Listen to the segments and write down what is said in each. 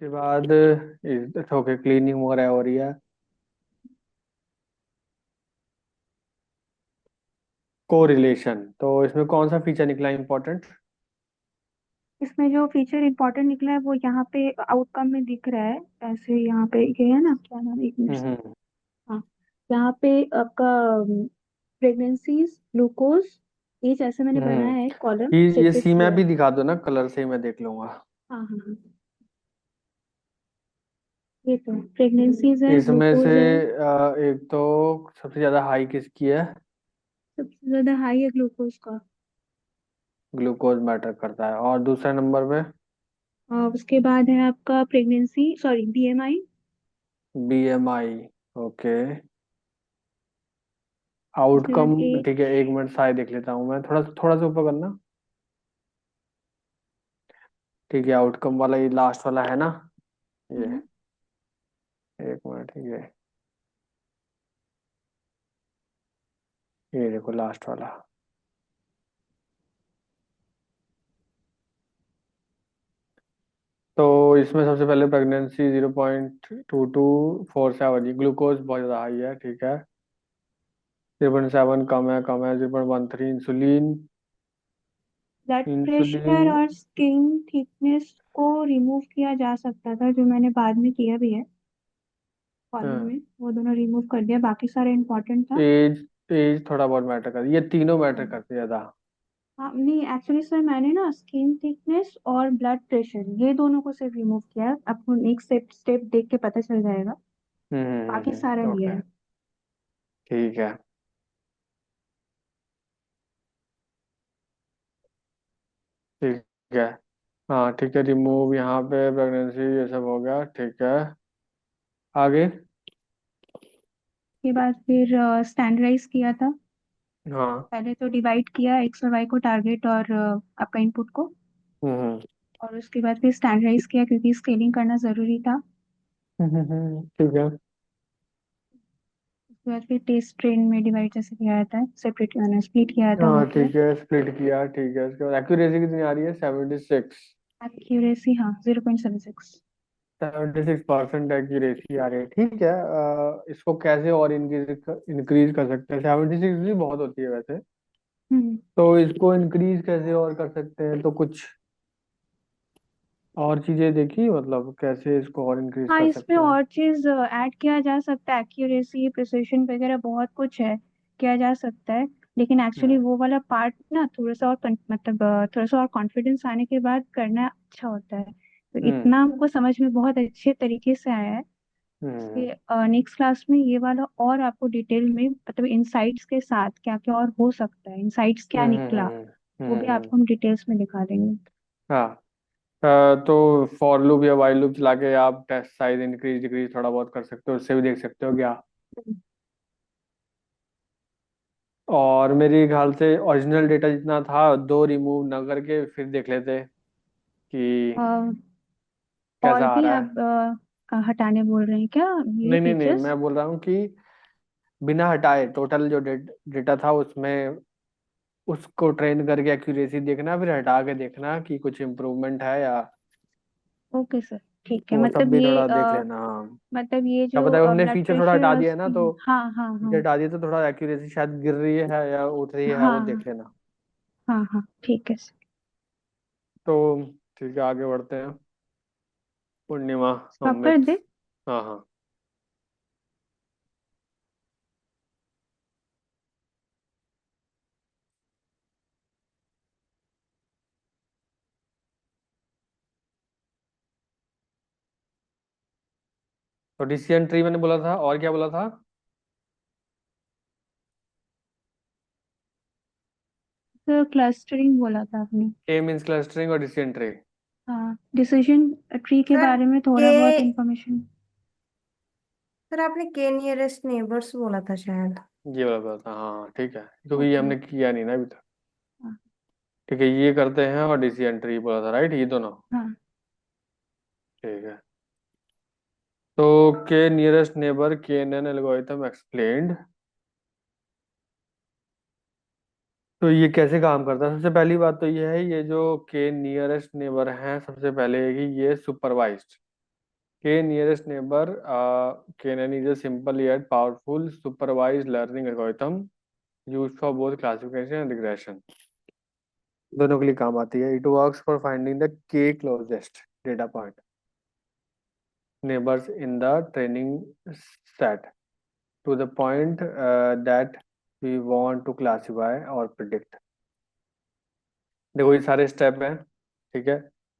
उसके बाद okay, cleaning वगैरह हो रही है। कोरिलेशन, तो इसमें कौन सा फीचर निकला इंपॉर्टेंट? इसमें जो फीचर इंपॉर्टेंट निकला है वो यहाँ पे आउटकम में दिख रहा है। ऐसे यहाँ पे ये है ना, क्या नाम, एक मिनट। हम्म। हाँ, यहाँ पे आपका प्रेगनेंसीज, ग्लूकोज, एज, ऐसे मैंने बनाया है कॉलम ये ये सेपरेट सी किया मैप है। भी दिखा दो ना, कलर से ही मैं देख लूंगा। हाँ हाँ हाँ, ये तो प्रेगनेंसीज है, इसमें से ग्लूकोज है। एक तो सबसे ज्यादा हाई किसकी है? सबसे ज्यादा हाई है ग्लूकोज का। ग्लूकोज मैटर करता है, और दूसरे नंबर पे? और उसके बाद है आपका pregnancy, sorry, BMI. BMI. Okay. उसके आउटकम। बाद एज। ठीक है, एक मिनट साइड देख लेता हूँ मैं, थोड़ा थोड़ा सा ऊपर करना। ठीक है, आउटकम वाला ये लास्ट वाला है ना? ये एक मिनट, ये देखो लास्ट वाला। तो इसमें सबसे पहले प्रेगनेंसी 0.2247, ग्लूकोज बहुत ज़्यादा हाई है, ठीक है। 0.7 कम है, 0.13 इंसुलिन। Blood insulin. प्रेशर और स्किन थिकनेस को रिमूव किया जा सकता था, जो मैंने बाद में किया भी है। कॉलम में वो दोनों रिमूव कर दिया, बाकी सारा इम्पोर्टेंट था। एज। एज थोड़ा बहुत मैटर कर, ये तीनों मैटर हाँ करते हैं ज़्यादा। हाँ, नहीं एक्चुअली सर, मैंने ना स्किन थिकनेस और ब्लड प्रेशर ये दोनों को सिर्फ रिमूव किया है। आपको नेक्स्ट स्टेप स्टेप देख के पता चल जाएगा। बाकी सारा लिया ओके। है। ठीक है। ठीक है। हाँ ठीक है, रिमूव यहाँ पे प्रेगनेंसी ये सब हो गया, ठीक है। आगे। उसके बाद फिर स्टैंडर्डाइज किया था। हाँ। पहले तो डिवाइड किया एक्स और वाई को, टारगेट और आपका इनपुट को। हम्म। और उसके बाद फिर स्टैंडर्डाइज किया क्योंकि स्केलिंग करना जरूरी था। ठीक है। उसके बाद फिर टेस्ट ट्रेन में डिवाइड जैसे किया जाता है, सेपरेट मैंने स्प्लिट किया जाता है, वो हाँ किया। ठीक है, स्प्लिट किया, ठीक है। उसके बाद एक्यूरेसी कितनी आ रही है? 76। एक्यूरेसी, हाँ, 0.76। 76% एक्यूरेसी आ रही है, ठीक है। इसको कैसे और इंक्रीज इंक्रीज कर सकते हैं? 76 भी बहुत होती है वैसे। हम्म। तो इसको इंक्रीज कैसे और कर सकते हैं? तो कुछ और चीजें देखी, मतलब कैसे इसको और इंक्रीज हाँ, कर इसमें सकते हैं? और चीज ऐड किया जा सकता है, एक्यूरेसी, प्रिसिशन वगैरह बहुत कुछ है, किया जा सकता है। लेकिन एक्चुअली हम्म। वो वाला पार्ट ना थोड़ा सा और मतलब थोड़ा सा और कॉन्फिडेंस आने के बाद करना अच्छा होता है। तो हम्म। इतना हमको समझ में बहुत अच्छे तरीके से आया है। हम्म। इसके नेक्स्ट क्लास में ये वाला और आपको डिटेल में, मतलब इनसाइट्स के साथ क्या क्या और हो सकता है, इनसाइट्स क्या हम्म। निकला, वो भी हम्म। आपको हम डिटेल्स में दिखा देंगे। हाँ। तो फॉर लूप या वाइल लूप चला के आप टेस्ट साइज इंक्रीज डिक्रीज थोड़ा बहुत कर सकते हो, उससे भी देख सकते हो क्या? और मेरे ख्याल से ओरिजिनल डेटा जितना था, दो रिमूव ना करके फिर देख लेते कि अ, और कैसा आ भी रहा है। आप हटाने बोल रहे हैं क्या ये नहीं नहीं नहीं, फीचर्स? मैं बोल रहा हूँ कि बिना हटाए टोटल जो डेटा था उसमें, उसको ट्रेन करके एक्यूरेसी देखना, फिर हटा के देखना कि कुछ इम्प्रूवमेंट है या। ओके सर, ठीक है। वो सब मतलब भी ये थोड़ा देख लेना। मतलब ये क्या जो पता है हमने ब्लड फीचर थोड़ा प्रेशर हटा और दिया है ना, तो स्किन, हाँ हाँ फीचर हाँ हटा दिया तो थोड़ा एक्यूरेसी शायद गिर रही है या उठ रही है, वो हाँ देख लेना। हाँ हाँ, ठीक है सर। तो ठीक है, आगे बढ़ते हैं। पूर्णिमा। स्टॉप कर अमित। दे। हाँ हाँ। तो डिसीजन ट्री मैंने बोला था, और क्या बोला था? सर क्लस्टरिंग बोला था आपने। ए मीन्स क्लस्टरिंग और डिसीजन ट्री। हाँ, डिसीजन ट्री के सर बारे में के थोड़ा बहुत इंफॉर्मेशन। सर आपने के नियरेस्ट नेबर्स बोला था शायद। ये वाला बोला था, हाँ हाँ, ठीक है, क्योंकि ये ओके। हमने किया नहीं ना अभी तक। हाँ ठीक है, ये करते हैं, और डिसीजन ट्री बोला था, राइट, ये दोनों। हाँ। ठीक है। तो के नियरेस्ट नेबर के एन एन एल्गोरिथम एक्सप्लेन्ड। तो ये कैसे काम करता है? सबसे पहली बात तो ये है, ये जो के नियरेस्ट नेबर हैं, सबसे पहले है कि ये supervised. K nearest neighbor KNN is a simple yet powerful supervised learning algorithm used for both classification and regression. दोनों के लिए काम आती है। It works for finding the K closest data point neighbors in the training set to the point that we want to classify or predict। देखो ये सारे step हैं, ठीक है।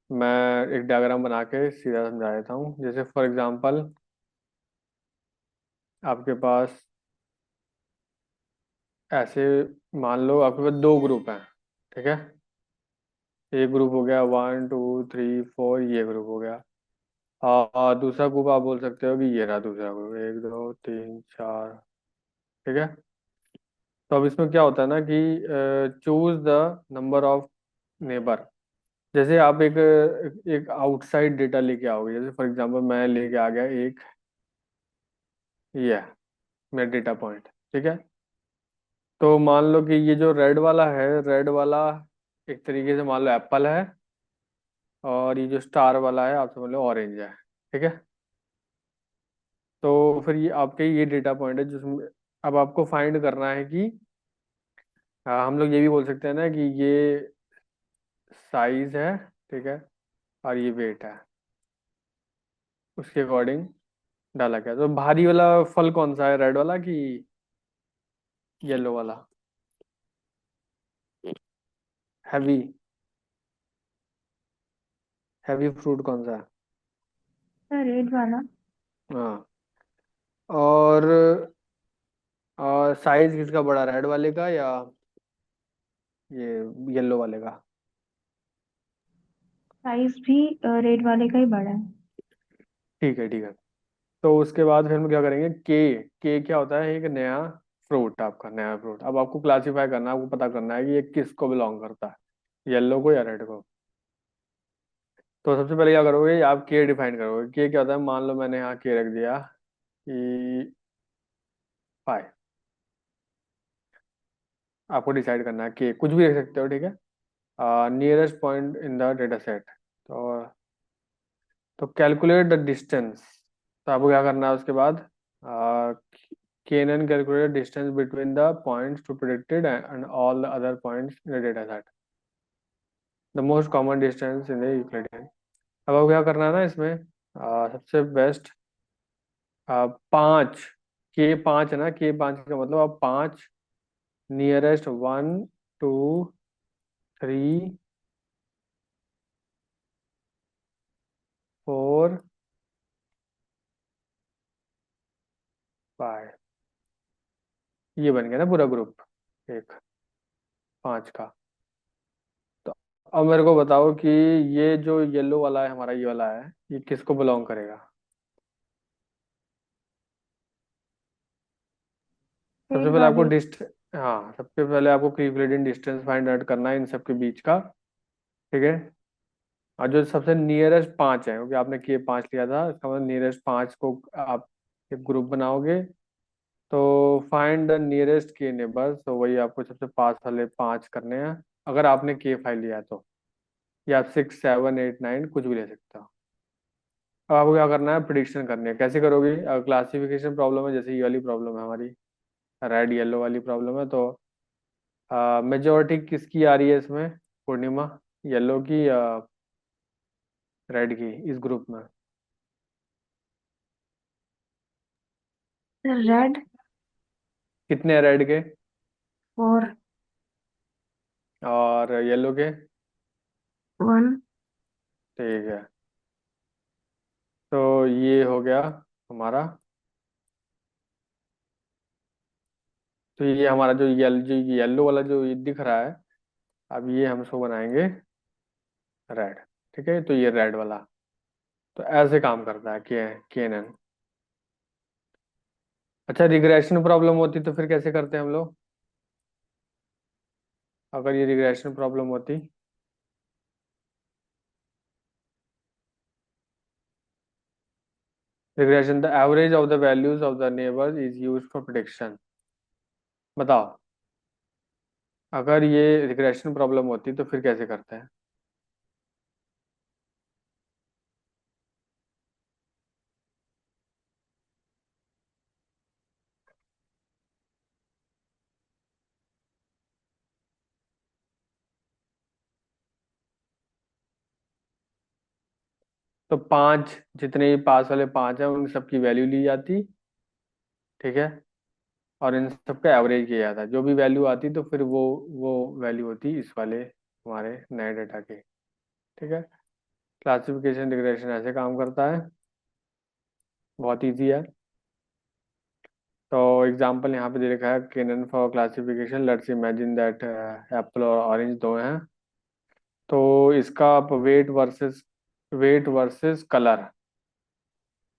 मैं एक डायग्राम बना के सीधा समझा देता हूँ। जैसे फॉर एग्जांपल आपके पास ऐसे मान लो आपके पास दो ग्रुप हैं, ठीक है। एक ग्रुप हो गया 1 2 3 4, ये ग्रुप हो गया। और दूसरा ग्रुप आप बोल सकते हो कि ये रहा दूसरा ग्रुप, 1 2 3 4, ठीक है। तो अब इसमें क्या होता है ना कि choose the number of neighbour. जैसे आप एक एक आउटसाइड डेटा लेके आओगे, जैसे फॉर एग्जांपल मैं लेके आ गया एक, ये है मेरा डेटा पॉइंट, ठीक है। तो मान लो कि ये जो रेड वाला है, रेड वाला एक तरीके से मान लो एप्पल है, और ये जो स्टार वाला है आप समझ लो ऑरेंज है, ठीक है। तो फिर ये आपके ये डेटा पॉइंट है जिसमें अब आपको फाइंड करना है कि हम लोग ये भी बोल सकते हैं ना कि ये साइज है, ठीक है, और ये वेट है, उसके अकॉर्डिंग डाला गया। तो भारी वाला फल कौन सा है, रेड वाला कि येलो वाला? हैवी, हैवी फ्रूट कौन सा रेड वाला। है? हाँ। और साइज किसका बड़ा, रेड वाले का या ये येलो वाले का? साइज भी रेड वाले का ही बड़ा है। ठीक है, ठीक है। तो उसके बाद फिर हम क्या करेंगे, के क्या होता है, एक नया फ्रूट, आपका नया फ्रूट। अब आपको क्लासीफाई करना है, आपको पता करना है कि ये किसको बिलोंग करता है, येलो को या रेड को। तो सबसे पहले क्या करोगे, आप के डिफाइन करोगे। के क्या होता है, मान लो मैंने यहाँ के रख दिया कि 5। आपको डिसाइड करना है कि कुछ भी रख सकते हो, ठीक है। Nearest point in the data set. तो कैलकुलेट द डिस्टेंस। तो आपको क्या करना है उसके बाद, KNN calculate distance between the points to predicted and all the other points in the data set, the most common distance in the Euclidean. अब आपको क्या करना है ना इसमें, सबसे बेस्ट 5, के 5 है ना, के 5 का मतलब आप 5 नियरेस्ट 1 2 3 4 5, ये बन गया ना पूरा ग्रुप, एक 5 का। तो अब मेरे को बताओ कि ये जो येलो वाला है हमारा, ये वाला है, ये किसको बिलोंग करेगा? सबसे रेड पहले आपको वाले। हाँ, सबसे पहले आपको यूक्लिडियन डिस्टेंस फाइंड आउट करना है इन सबके बीच का, ठीक है। और जो सबसे नियरेस्ट 5 है, क्योंकि आपने के 5 लिया था, इसका मतलब नियरेस्ट 5 को आप एक ग्रुप बनाओगे। तो फाइंड द नियरेस्ट के नेबर्स, तो वही आपको सबसे पास वाले 5 करने हैं, अगर आपने के 5 लिया है तो। या आप 6 7 8 9 कुछ भी ले सकते हो। अब आपको क्या करना है, प्रिडिक्शन करनी है। कैसे करोगे, क्लासिफिकेशन प्रॉब्लम है, जैसे ये वाली प्रॉब्लम है हमारी, रेड येलो वाली प्रॉब्लम है। तो मेजोरिटी किसकी आ रही है इसमें, पूर्णिमा, येलो की या रेड की इस ग्रुप में? रेड। कितने रेड के और और येलो के? 1। ठीक है। तो ये हो गया हमारा। तो ये हमारा जो येलो वाला जो ये दिख रहा है, अब ये हम इसको बनाएंगे रेड, ठीक है। तो ये रेड वाला, तो ऐसे काम करता है केनन। अच्छा, रिग्रेशन प्रॉब्लम होती तो फिर कैसे करते हैं हम लोग, अगर ये रिग्रेशन प्रॉब्लम होती? Regression, the average of the values of the neighbours is used for prediction. बताओ, अगर ये रिग्रेशन प्रॉब्लम होती तो फिर कैसे करते हैं? तो पांच, जितने भी पास वाले पांच हैं उन सबकी वैल्यू ली जाती, ठीक है, और इन सबका एवरेज किया जाता, जो भी वैल्यू आती तो फिर वो वैल्यू होती इस वाले हमारे नए डेटा की, ठीक है। क्लासिफिकेशन रिग्रेशन ऐसे काम करता है, बहुत इजी है। तो एग्जांपल यहाँ पे दे रखा है, KNN for classification, let's imagine that apple और ऑरेंज दो हैं, तो इसका आप वेट वर्सेस कलर,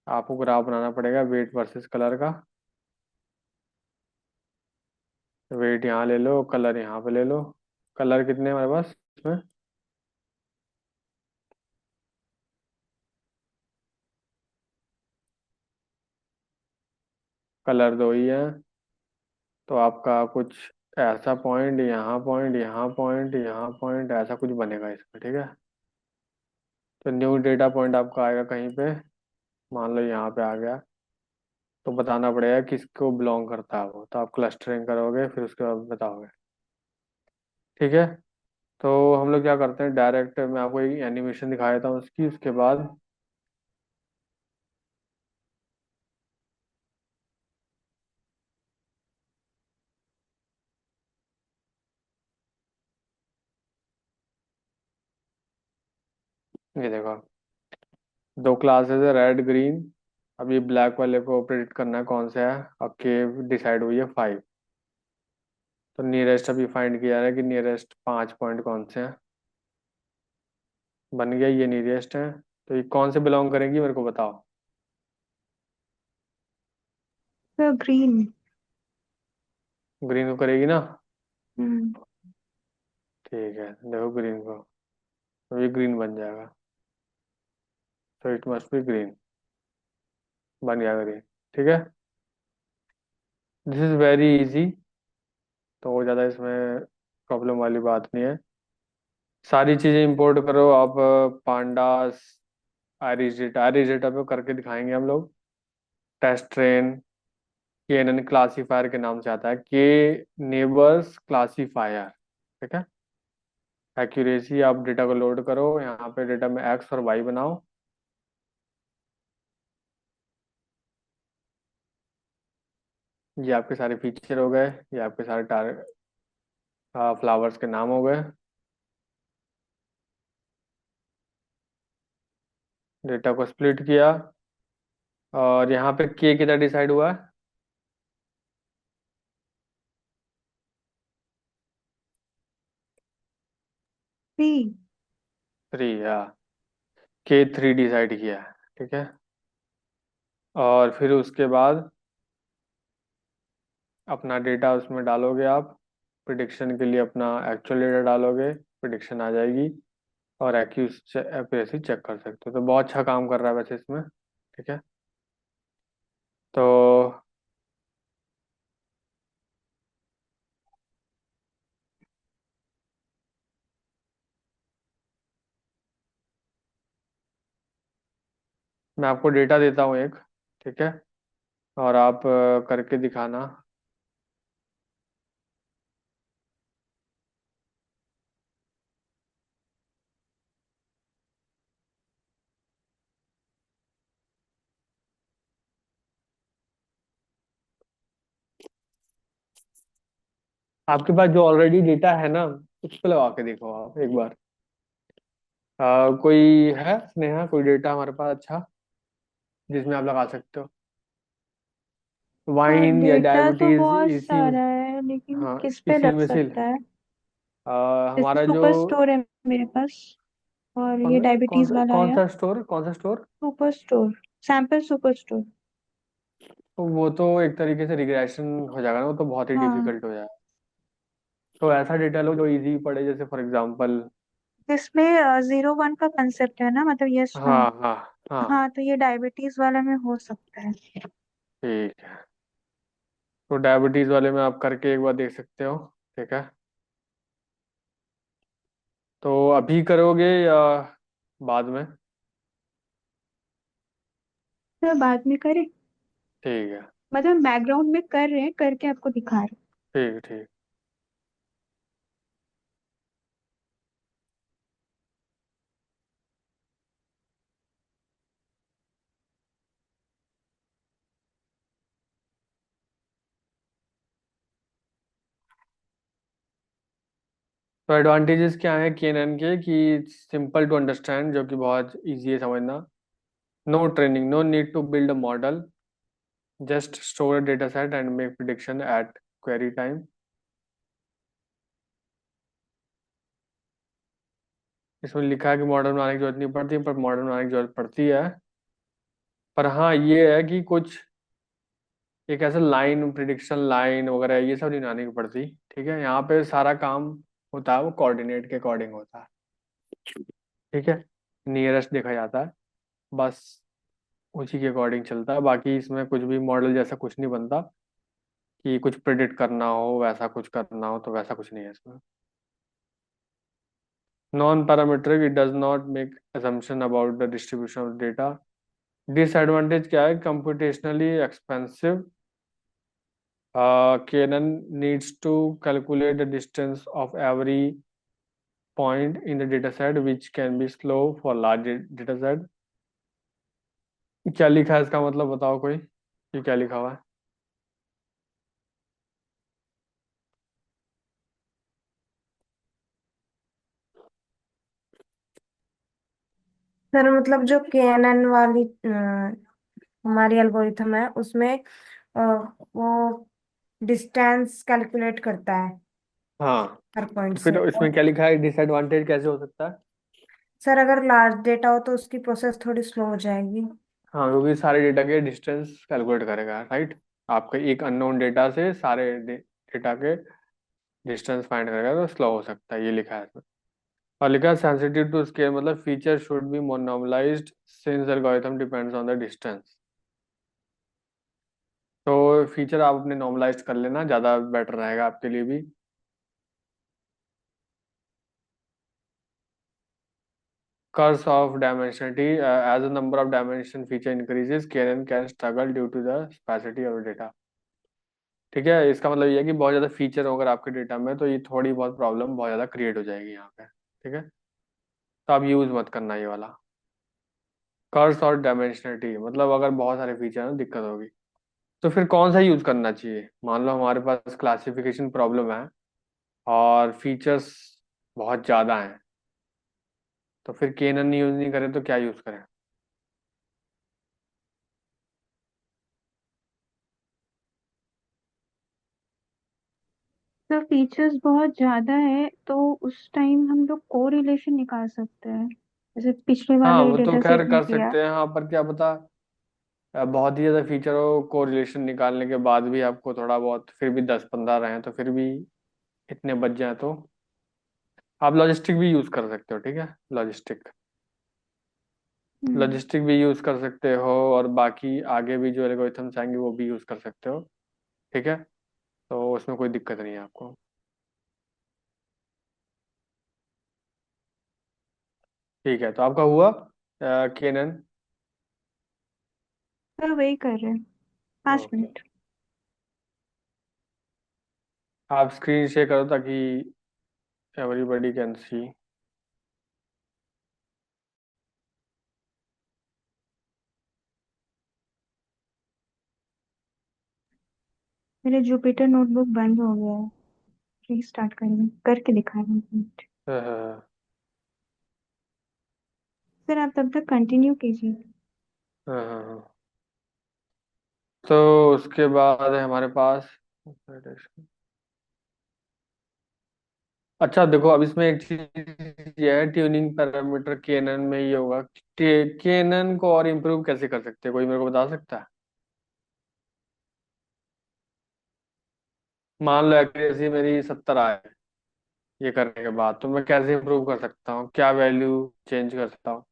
आपको ग्राफ बनाना पड़ेगा वेट वर्सेस कलर का। वेट यहाँ ले लो, कलर यहाँ पे ले लो। कलर कितने हैं हमारे पास इसमें? कलर दो ही है, तो आपका कुछ ऐसा पॉइंट, यहाँ पॉइंट, यहाँ पॉइंट, यहाँ पॉइंट, ऐसा कुछ बनेगा इसमें, ठीक है। तो न्यू डेटा पॉइंट आपका आएगा कहीं पे, मान लो यहाँ पे आ गया, तो बताना पड़ेगा किसको बिलोंग करता है वो, तो आप क्लस्टरिंग करोगे फिर उसके बाद बताओगे, ठीक है। तो हम लोग क्या करते हैं, डायरेक्ट मैं आपको एक एनिमेशन दिखा देता हूँ उसकी, उसके बाद ये देखो, दो क्लासेस है रेड ग्रीन। अब ये ब्लैक वाले को प्रिडिक्ट करना है कौन सा है। अब के डिसाइड हुई है 5, तो नियरेस्ट अभी फाइंड किया जा रहा है कि नियरेस्ट 5 पॉइंट कौन से हैं। बन गया, ये नियरेस्ट है, तो ये कौन से बिलोंग करेंगी मेरे को बताओ। तो ग्रीन। ग्रीन को करेगी ना? हम्म। ठीक है, देखो ग्रीन को, तो ये ग्रीन बन जाएगा, तो इट मस्ट बी ग्रीन, बन गया ग्रीन, ठीक है। दिस इज वेरी इजी, तो ज़्यादा इसमें प्रॉब्लम वाली बात नहीं है। सारी चीज़ें इंपोर्ट करो आप, pandas, Irish data, Irish data पे करके दिखाएंगे हम लोग। टेस्ट ट्रेन, के एन एन क्लासीफायर के नाम से आता है, के नेबर्स क्लासीफायर, ठीक है। एक्यूरेसी, आप डेटा को लोड करो, यहाँ पे डेटा में एक्स और वाई बनाओ। ये आपके सारे फीचर हो गए, ये आपके सारे टारगेट फ्लावर्स के नाम हो गए। डेटा को स्प्लिट किया, और यहाँ पे के कितना डिसाइड हुआ है? 3। 3, या के 3 डिसाइड किया है, ठीक है। और फिर उसके बाद अपना डेटा उसमें डालोगे आप, प्रिडिक्शन के लिए अपना एक्चुअल डेटा डालोगे, प्रिडिक्शन आ जाएगी, और एक्यूरेसी चेक कर सकते हो। तो बहुत अच्छा काम कर रहा है वैसे इसमें, ठीक है। तो मैं आपको डेटा देता हूँ एक, ठीक है, और आप करके दिखाना। आपके पास जो ऑलरेडी डेटा है ना, उस पर लगा के देखो आप एक बार। कोई है स्नेहा, कोई डेटा हमारे पास अच्छा जिसमें आप लगा सकते हो, हाँ, वाइन या डेटा तो डायबिटीज बहुत इसी में? सारा है, लेकिन हाँ, किस पे इसी लग में से सकता है? जैसे हमारा जो सुपर स्टोर है मेरे पास, और ये कौन कौन डायबिटीज सा वाला कौन है। सा स्टोर, कौन सा store? Super store, sample super store. तो वो तो एक तरीके से रिग्रेशन हो जाएगा ना, वो तो बहुत ही हाँ, डिफिकल्ट हो जाएगा। तो ऐसा डेटा लो जो इजी पड़े, जैसे फॉर एग्जांपल। जिसमें 0 1 का कंसेप्ट है ना, मतलब यस नो। हाँ हाँ हाँ, हाँ, तो ये डायबिटीज वाला में हो सकता है। ठीक है। तो डायबिटीज वाले में आप करके एक बार देख सकते हो, ठीक है। तो अभी करोगे या बाद में? तो बाद में करें, ठीक है, मतलब बैकग्राउंड में कर रहे हैं, करके आपको दिखा रहे हैं। ठीक ठीक। तो एडवांटेजेस क्या है केनन के कि सिंपल टू अंडरस्टैंड, जो कि बहुत इजी है समझना। No training, no need to build a model, just store a data set and make prediction at query time. इसमें लिखा है कि मॉडल बनाने की जरूरत नहीं पड़ती, पर मॉडल बनाने की जरूरत पड़ती है। पर हाँ ये है कि कुछ एक ऐसा लाइन, प्रिडिक्शन लाइन वगैरह ये सब नहीं बनाने की पड़ती। ठीक है, यहाँ पे सारा काम होता है वो कोऑर्डिनेट के अकॉर्डिंग होता है। ठीक है, नियरेस्ट देखा जाता है बस, उसी के अकॉर्डिंग चलता है। बाकी इसमें कुछ भी मॉडल जैसा कुछ नहीं बनता कि कुछ प्रिडिक्ट करना हो, वैसा कुछ करना हो, तो वैसा कुछ नहीं है इसमें। Non parametric, it does not make assumption about the distribution of data. Disadvantage क्या है, computationally expensive, Canon needs to calculate the distance of every point in the dataset, which can be slow for large dataset। क्या लिखा है इसका मतलब बताओ कोई, ये क्या लिखा हुआ है? सर मतलब जो केएनएन वाली हमारी एल्गोरिथम है उसमें वो डिस्टेंस कैलकुलेट करता है हाँ, हर पॉइंट तो फिर से। इसमें क्या लिखा है, डिसएडवांटेज कैसे हो सकता है? सर अगर लार्ज डेटा हो तो उसकी प्रोसेस थोड़ी स्लो हो जाएगी। हाँ, क्योंकि सारे डेटा के डिस्टेंस कैलकुलेट करेगा, राइट। आपके एक अननोन डेटा से सारे डेटा के डिस्टेंस फाइंड करेगा, तो स्लो हो सकता है, ये लिखा है इसमें। और लिखा है सेंसिटिव टू स्केल, मतलब feature should be normalised since algorithm depends on the distance. तो फीचर आप अपने नॉर्मलाइज कर लेना, ज़्यादा बेटर रहेगा आपके लिए भी। Curse of dimensionality, as the number of dimension feature increases KNN can struggle due to the sparsity of data. ठीक है, इसका मतलब ये है कि बहुत ज़्यादा फीचर हो अगर आपके डेटा में, तो ये थोड़ी बहुत प्रॉब्लम बहुत ज़्यादा क्रिएट हो जाएगी यहाँ पे। ठीक है, तो आप यूज़ मत करना ये वाला। कर्स और डायमेंशनलिटी मतलब अगर बहुत सारे फीचर हैं तो दिक्कत होगी। तो फिर कौन सा यूज़ करना चाहिए? मान लो हमारे पास क्लासिफिकेशन प्रॉब्लम है और फीचर्स बहुत ज़्यादा हैं, तो फिर केनन यूज़ नहीं करें तो क्या यूज़ करें? तो फीचर्स बहुत ज्यादा है तो उस टाइम हम लोग कोरिलेशन निकाल सकते हैं, जैसे पिछले हाँ वाले वो तो डेटा खैर सेट में कर किया। सकते हैं, हाँ, पर क्या पता बहुत ही ज़्यादा फीचर हो, कोरिलेशन निकालने के बाद भी आपको थोड़ा बहुत फिर भी 10-15 रहे तो फिर भी इतने बच जाए, तो आप लॉजिस्टिक भी यूज़ कर सकते हो। ठीक है, लॉजिस्टिक हम्म। लॉजिस्टिक भी यूज़ कर सकते हो, और बाकी आगे भी जो एल्गोरिथम्स आएंगे वो भी यूज़ कर सकते हो। ठीक है, तो उसमें कोई दिक्कत नहीं है आपको। ठीक है, तो आपका हुआ केनन। तो वही कर रहे हैं, 5 ओके, मिनट आप स्क्रीन शेयर करो ताकि एवरीबॉडी कैन सी। मेरे जुपिटर नोटबुक बंद हो गया है, रीस्टार्ट करेंगे, करके दिखा रहे हैं। हाँ सर आप तब तक कंटिन्यू कीजिए। हाँ हाँ। तो उसके बाद है हमारे पास, अच्छा देखो अब इसमें एक चीज ये है, ट्यूनिंग पैरामीटर केनन में ये होगा। केनन को और इम्प्रूव कैसे कर सकते हैं, कोई मेरे को बता सकता है? मान लो एक्यूरेसी मेरी 70 आए ये करने के बाद, तो मैं कैसे इम्प्रूव कर सकता हूँ, क्या वैल्यू चेंज कर सकता हूँ?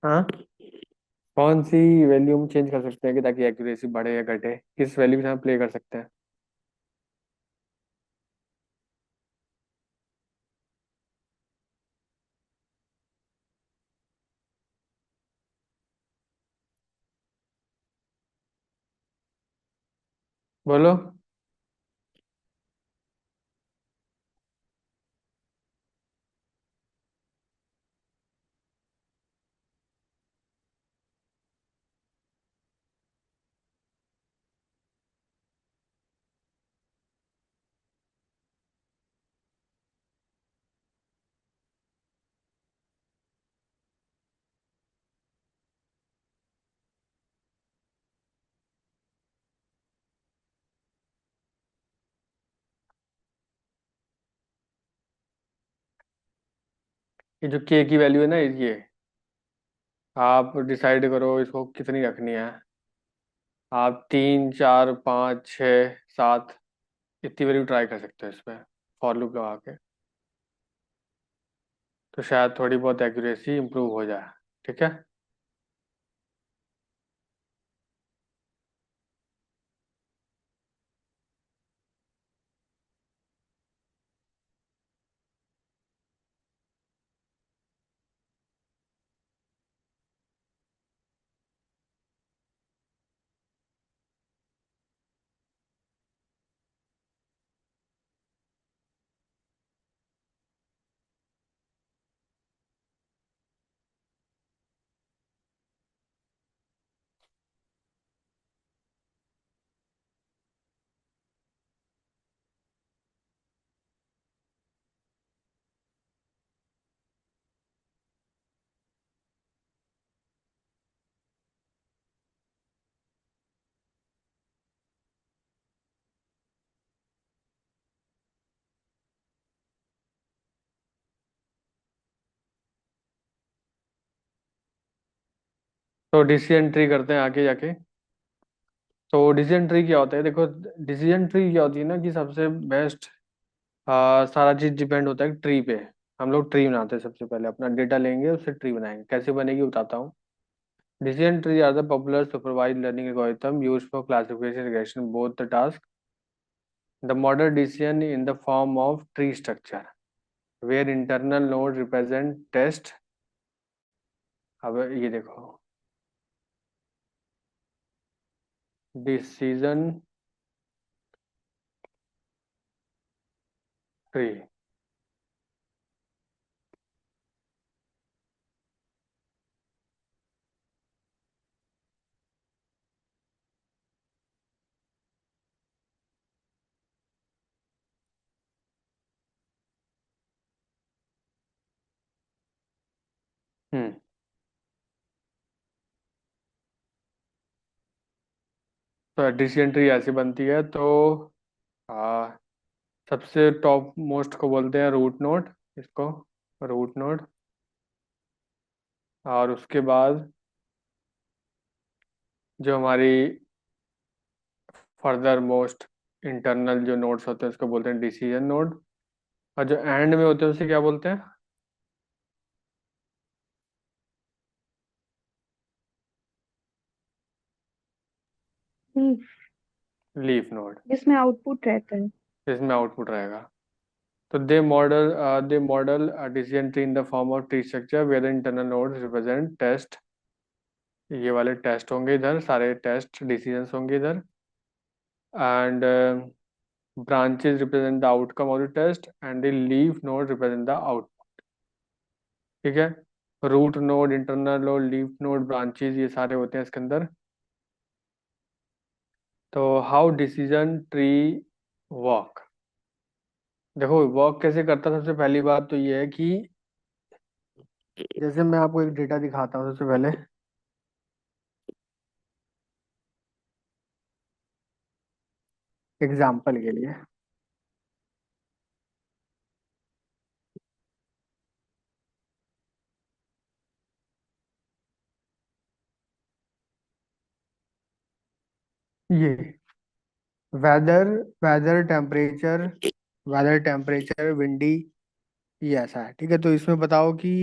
हाँ, कौन सी वैल्यू हम चेंज कर सकते हैं कि ताकि एक्यूरेसी बढ़े या घटे, किस वैल्यू के साथ प्ले कर सकते हैं? बोलो। ये जो के की वैल्यू है ना, ये आप डिसाइड करो इसको कितनी रखनी है। आप 3 4 5 6 7 इतनी वैल्यू ट्राई कर सकते हो इसमें, फॉर लूप लगा के। तो शायद थोड़ी बहुत एक्यूरेसी इंप्रूव हो जाए। ठीक है। तो डिसीजन ट्री करते हैं आगे जाके। तो डिसीजन ट्री क्या होता है, देखो। डिसीजन ट्री क्या होती है ना कि सबसे बेस्ट, सारा चीज डिपेंड होता है ट्री पे। हम लोग ट्री बनाते हैं, सबसे पहले अपना डेटा लेंगे, उससे ट्री बनाएंगे। कैसे बनेगी बताता हूँ। Decision trees are the popular supervised learning algorithm used for classification regression both the task. The model decision in the form of tree structure, where internal nodes represent test. अब ये देखो, decision tree। हम्म। तो decision tree ऐसी बनती है। तो आ, सबसे top most को बोलते हैं रूट नोड, इसको रूट नोड। और उसके बाद जो हमारी फर्दर मोस्ट इंटरनल जो नोड्स होते हैं उसको बोलते हैं डिसीजन नोड। और जो एंड में होते हैं उसे क्या बोलते हैं? Leaf node. जिसमें आउटपुट रहता है। इसमें आउटपुट रहेगा। तो they model decision tree in the form of tree structure where internal nodes represent test. ये वाले टेस्ट होंगे इधर, सारे टेस्ट डिसीजंस होंगे इधर। And branches represent the outcome of the test and the leaf node represent the output। ठीक है। Root node, internal node, leaf node, branches, ये सारे होते हैं इसके अंदर। तो हाउ डिसीजन ट्री वर्क, देखो वर्क कैसे करता है। सबसे पहली बात तो ये है कि जैसे मैं आपको एक डेटा दिखाता हूँ सबसे पहले, एग्जाम्पल के लिए। ये weather, weather temperature, weather temperature windy, ये ऐसा है। ठीक है। तो इसमें बताओ कि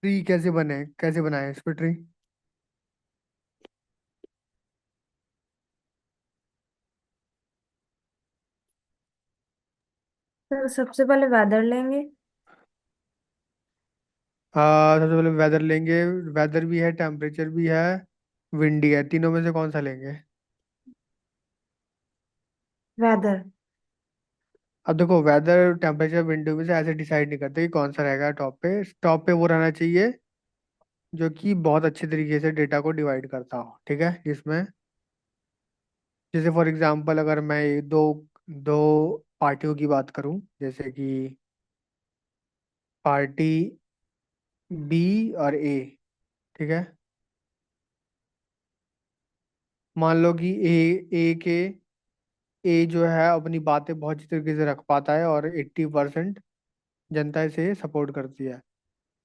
ट्री कैसे बने, कैसे बनाए इस पे ट्री? तो सबसे पहले वेदर लेंगे। सबसे पहले वेदर लेंगे। वेदर भी है, टेम्परेचर भी है, विंडी है, तीनों में से कौन सा लेंगे? वेदर। अब देखो, वेदर टेम्परेचर विंडो में से ऐसे डिसाइड नहीं करते कि कौन सा रहेगा टॉप पे। टॉप पे वो रहना चाहिए जो कि बहुत अच्छे तरीके से डेटा को डिवाइड करता हो, ठीक है, जिसमें जैसे फॉर एग्जांपल अगर मैं दो दो पार्टियों की बात करूं, जैसे कि पार्टी बी और ए, ठीक है। मान लो कि ए जो है अपनी बातें बहुत अच्छी तरीके से रख पाता है और 80% जनता इसे सपोर्ट करती है।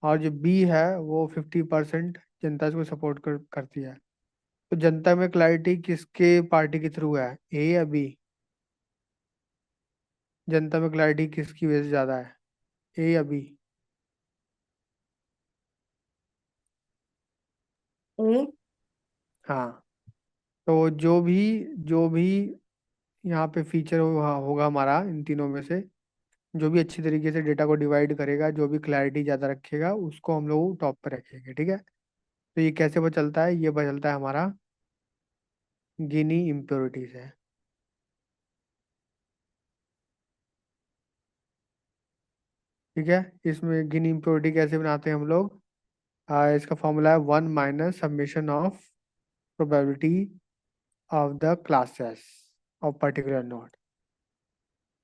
और जो बी है वो 50% जनता इसको सपोर्ट करती है। तो जनता में क्लैरिटी किसके पार्टी के थ्रू है, ए या बी? जनता में क्लैरिटी किसकी वजह से ज्यादा है, ए या बी? ए। हाँ। तो जो भी यहाँ पे फीचर होगा हमारा इन तीनों में से, जो भी अच्छी तरीके से डेटा को डिवाइड करेगा, जो भी क्लैरिटी ज़्यादा रखेगा, उसको हम लोग टॉप पर रखेंगे, ठीक है। तो ये कैसे पता चलता है? ये पता चलता है हमारा गिनी इम्प्योरिटी से। ठीक है। इसमें गिनी इम्प्योरिटी कैसे बनाते हैं हम लोग? इसका फॉर्मूला है 1 - summation of probability of the classes of particular node.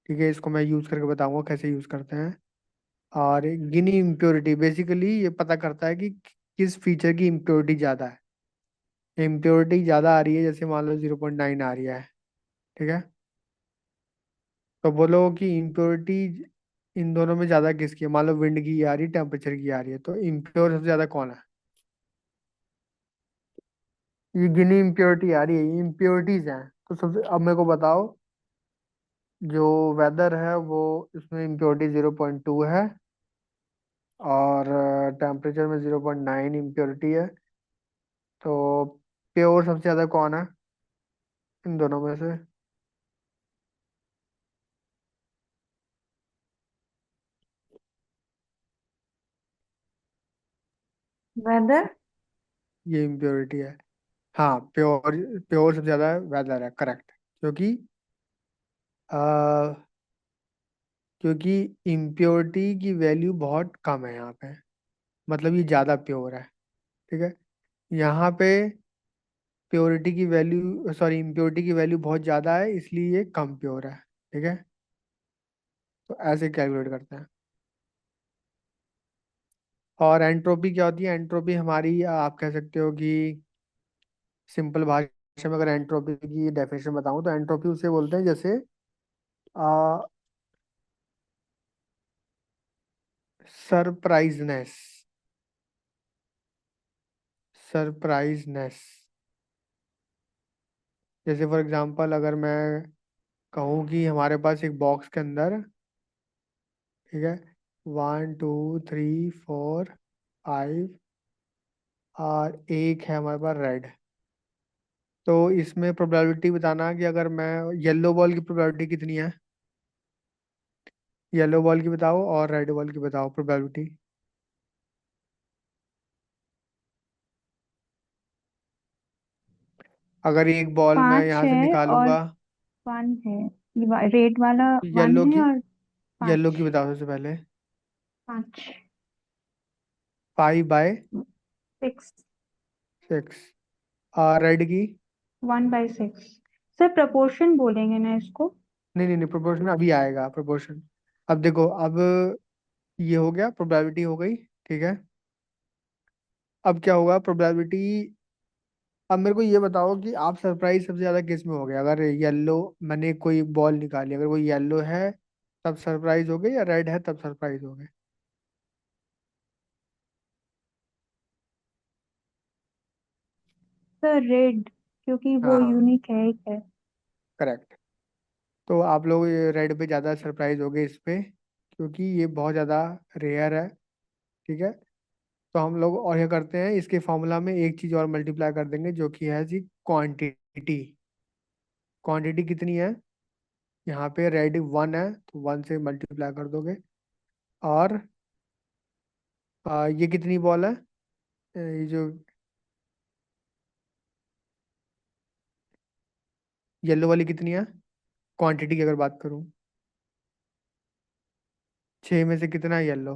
ठीक है, इसको मैं यूज़ करके बताऊंगा कैसे यूज़ करते हैं। और गिनी इम्प्योरिटी बेसिकली ये पता करता है कि किस फीचर की इम्प्योरिटी ज़्यादा है। इम्प्योरिटी ज़्यादा आ रही है, जैसे मान लो 0.9 आ रही है, ठीक है। तो बोलो कि इम्प्योरिटी इन दोनों में ज़्यादा किसकी है? मान लो विंड की आ रही है, टेम्परेचर की आ रही है, तो इम्प्योर सबसे ज़्यादा कौन है? ये गिनी इम्प्योरिटी आ रही है, ये इम्प्योरिटीज हैं। तो सबसे अब मेरे को बताओ, जो वेदर है वो, इसमें इम्प्योरिटी 0.2 है, और टेम्परेचर में 0.9 इम्प्योरिटी है। तो प्योर सबसे ज़्यादा कौन है इन दोनों में से? वेदर। ये इम्प्योरिटी है। हाँ, प्योर प्योर सबसे ज़्यादा वेदर है, करेक्ट। क्योंकि अ, क्योंकि इम्प्योरिटी की वैल्यू बहुत कम है यहाँ पे, मतलब ये ज़्यादा प्योर है, ठीक है। यहाँ पे प्योरिटी की वैल्यू, सॉरी, इम्प्योरिटी की वैल्यू बहुत ज़्यादा है, इसलिए ये कम प्योर है, ठीक है। तो ऐसे कैलकुलेट करते हैं। और एंट्रोपी क्या होती है? एंट्रोपी हमारी, आप कह सकते हो कि सिंपल भाषा में अगर एंट्रोपी की डेफिनेशन बताऊं तो एंट्रोपी उसे बोलते हैं जैसे सरप्राइजनेस। सरप्राइजनेस, जैसे फॉर एग्जांपल अगर मैं कहूँ कि हमारे पास एक बॉक्स के अंदर, ठीक है, 1 2 3 4 5, और एक है हमारे पास रेड। तो इसमें प्रोबेबिलिटी बताना कि अगर मैं येलो बॉल की प्रोबेबिलिटी कितनी है, येलो बॉल की बताओ और रेड बॉल की बताओ प्रोबेबिलिटी। अगर एक बॉल मैं 5 यहाँ से है और निकालूंगा, 1 है। ये रेड वाला 1 येलो है की और येलो की 5। बताओ सबसे पहले। 5 5/6। और रेड की? 1/6। सर प्रपोर्शन बोलेंगे ना इसको? नहीं नहीं नहीं, प्रोपोर्शन अभी आएगा, प्रोपोर्शन। अब देखो, अब ये हो गया, प्रोबेबिलिटी हो गई, ठीक है। अब क्या होगा प्रोबेबिलिटी? अब मेरे को ये बताओ कि आप सरप्राइज सबसे ज्यादा किस में हो गए? अगर येलो, मैंने कोई बॉल निकाली, अगर वो येलो है तब सरप्राइज हो गए, या रेड है तब सरप्राइज हो गए? सर रेड, क्योंकि वो हाँ, यूनिक है, एक है। करेक्ट। तो आप लोग रेड पे ज़्यादा सरप्राइज हो गए इस पे, क्योंकि ये बहुत ज़्यादा रेयर है, ठीक है। तो हम लोग और क्या करते हैं, इसके फॉर्मूला में एक चीज और मल्टीप्लाई कर देंगे जो कि है जी क्वांटिटी। क्वांटिटी कितनी है, यहाँ पे रेड 1 है तो 1 से मल्टीप्लाई कर दोगे। और ये कितनी बॉल है, ये जो येलो वाली कितनी है, क्वांटिटी की अगर बात करूँ, 6 में से कितना है येलो।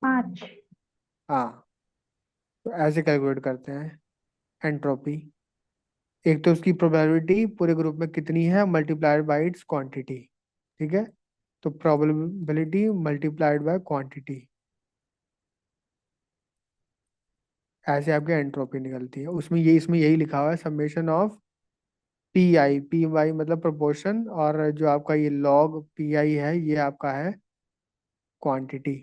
5। हाँ, तो ऐसे कैलकुलेट करते हैं एंट्रोपी। एक तो उसकी प्रोबेबिलिटी पूरे ग्रुप में कितनी है मल्टीप्लाइड बाई इट्स क्वांटिटी। ठीक है, तो प्रोबेबिलिटी मल्टीप्लाइड बाय क्वांटिटी, ऐसे आपकी एंट्रोपी निकलती है। उसमें ये इसमें यही लिखा हुआ है, समेशन ऑफ पी वाई मतलब प्रोपोर्शन, और जो आपका ये लॉग पी है ये आपका है क्वांटिटी।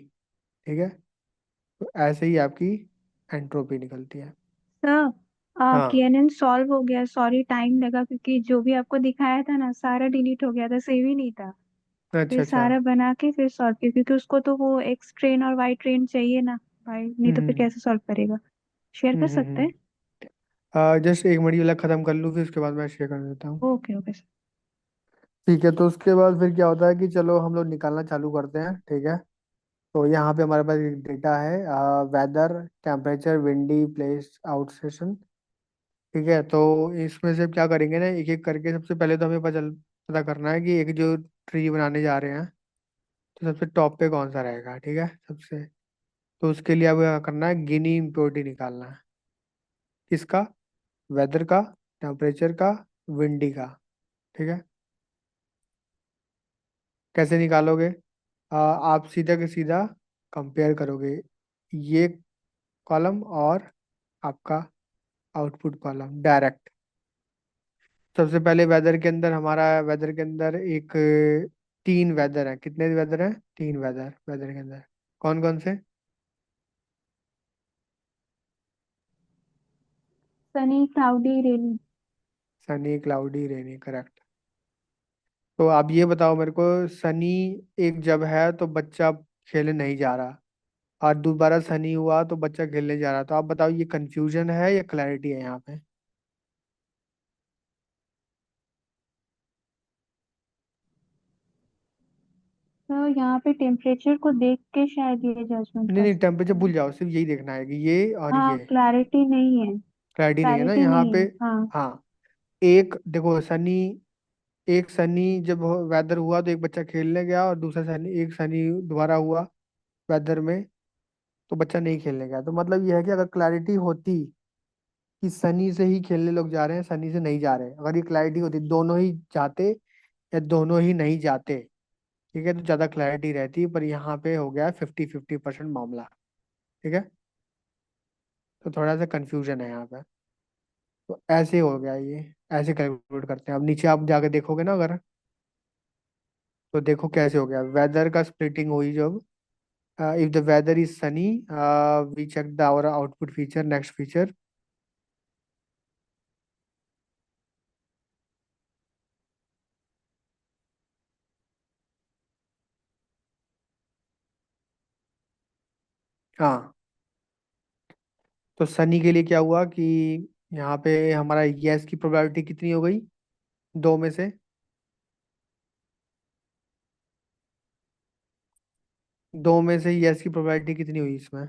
ठीक है, तो ऐसे ही आपकी एंट्रोपी निकलती है। सर हाँ, केएनएन सॉल्व हो गया। सॉरी टाइम लगा, क्योंकि जो भी आपको दिखाया था ना सारा डिलीट हो गया था, सेव ही नहीं था। अच्छा फिर अच्छा। सारा बना के फिर सॉल्व किया, क्योंकि उसको तो वो एक्स ट्रेन और वाई ट्रेन चाहिए ना भाई, नहीं तो फिर हम्म कैसे सॉल्व करेगा। शेयर कर सकते हैं। जस्ट एक मिनट ये वाला खत्म कर लूँ फिर उसके बाद मैं शेयर कर देता हूँ। Okay okay sir. ठीक है, तो उसके बाद फिर क्या होता है कि चलो हम लोग निकालना चालू करते हैं। ठीक है, तो यहाँ पे हमारे पास एक डेटा है, weather, temperature, windy, place, out station. ठीक है, तो इसमें से क्या करेंगे ना, एक एक करके। सबसे पहले तो हमें पता करना है कि एक जो ट्री बनाने जा रहे हैं तो सबसे टॉप पे कौन सा रहेगा। ठीक है, सबसे, तो उसके लिए अब क्या करना है, गिनी इम्प्योरिटी निकालना है। किसका, वेदर का, टेम्परेचर का, विंडी का। ठीक है, कैसे निकालोगे, आप सीधा के सीधा कंपेयर करोगे ये कॉलम और आपका आउटपुट कॉलम डायरेक्ट। सबसे पहले वेदर के अंदर, हमारा वेदर के अंदर एक 3 वेदर है। कितने वेदर हैं, 3 वेदर वेदर के अंदर। कौन कौन से, सनी, क्लाउडी, रेनी। सनी, क्लाउडी, रेनी, करेक्ट। तो आप ये बताओ मेरे को, सनी एक जब है तो बच्चा खेलने नहीं जा रहा, और दोबारा सनी हुआ तो बच्चा खेलने जा रहा, तो आप बताओ ये कंफ्यूजन है या क्लैरिटी है यहाँ पे। तो यहाँ पे टेम्परेचर को देख के शायद ये जजमेंट नहीं कर नहीं, सकते टेम्परेचर हैं। भूल जाओ, सिर्फ यही देखना है कि ये और हाँ, ये क्लैरिटी नहीं है। क्लैरिटी नहीं है ना क्लैरिटी यहाँ नहीं पे। है, हाँ। हाँ, एक देखो सनी, एक सनी जब वेदर हुआ तो एक बच्चा खेलने गया, और दूसरा सनी, एक सनी दोबारा हुआ वेदर में तो बच्चा नहीं खेलने गया। तो मतलब ये है कि अगर क्लैरिटी होती कि सनी से ही खेलने लोग जा रहे हैं, सनी से नहीं जा रहे, अगर ये क्लैरिटी होती दोनों ही जाते या दोनों ही नहीं जाते, ठीक है, तो ज्यादा क्लैरिटी रहती। पर यहाँ पे हो गया 50-50% मामला। ठीक है, तो थोड़ा सा कंफ्यूजन है यहाँ पे। तो ऐसे हो गया ये, ऐसे कैलकुलेट करते हैं। अब नीचे आप जाके देखोगे ना अगर, तो देखो कैसे हो गया, वेदर का स्प्लिटिंग हुई जब, if the weather is sunny, we check the our output feature, next feature. हाँ, तो सनी के लिए क्या हुआ कि यहाँ पे हमारा यस की प्रोबेबिलिटी कितनी हो गई, 2 में से, 2 में से यस की प्रोबेबिलिटी कितनी हुई इसमें,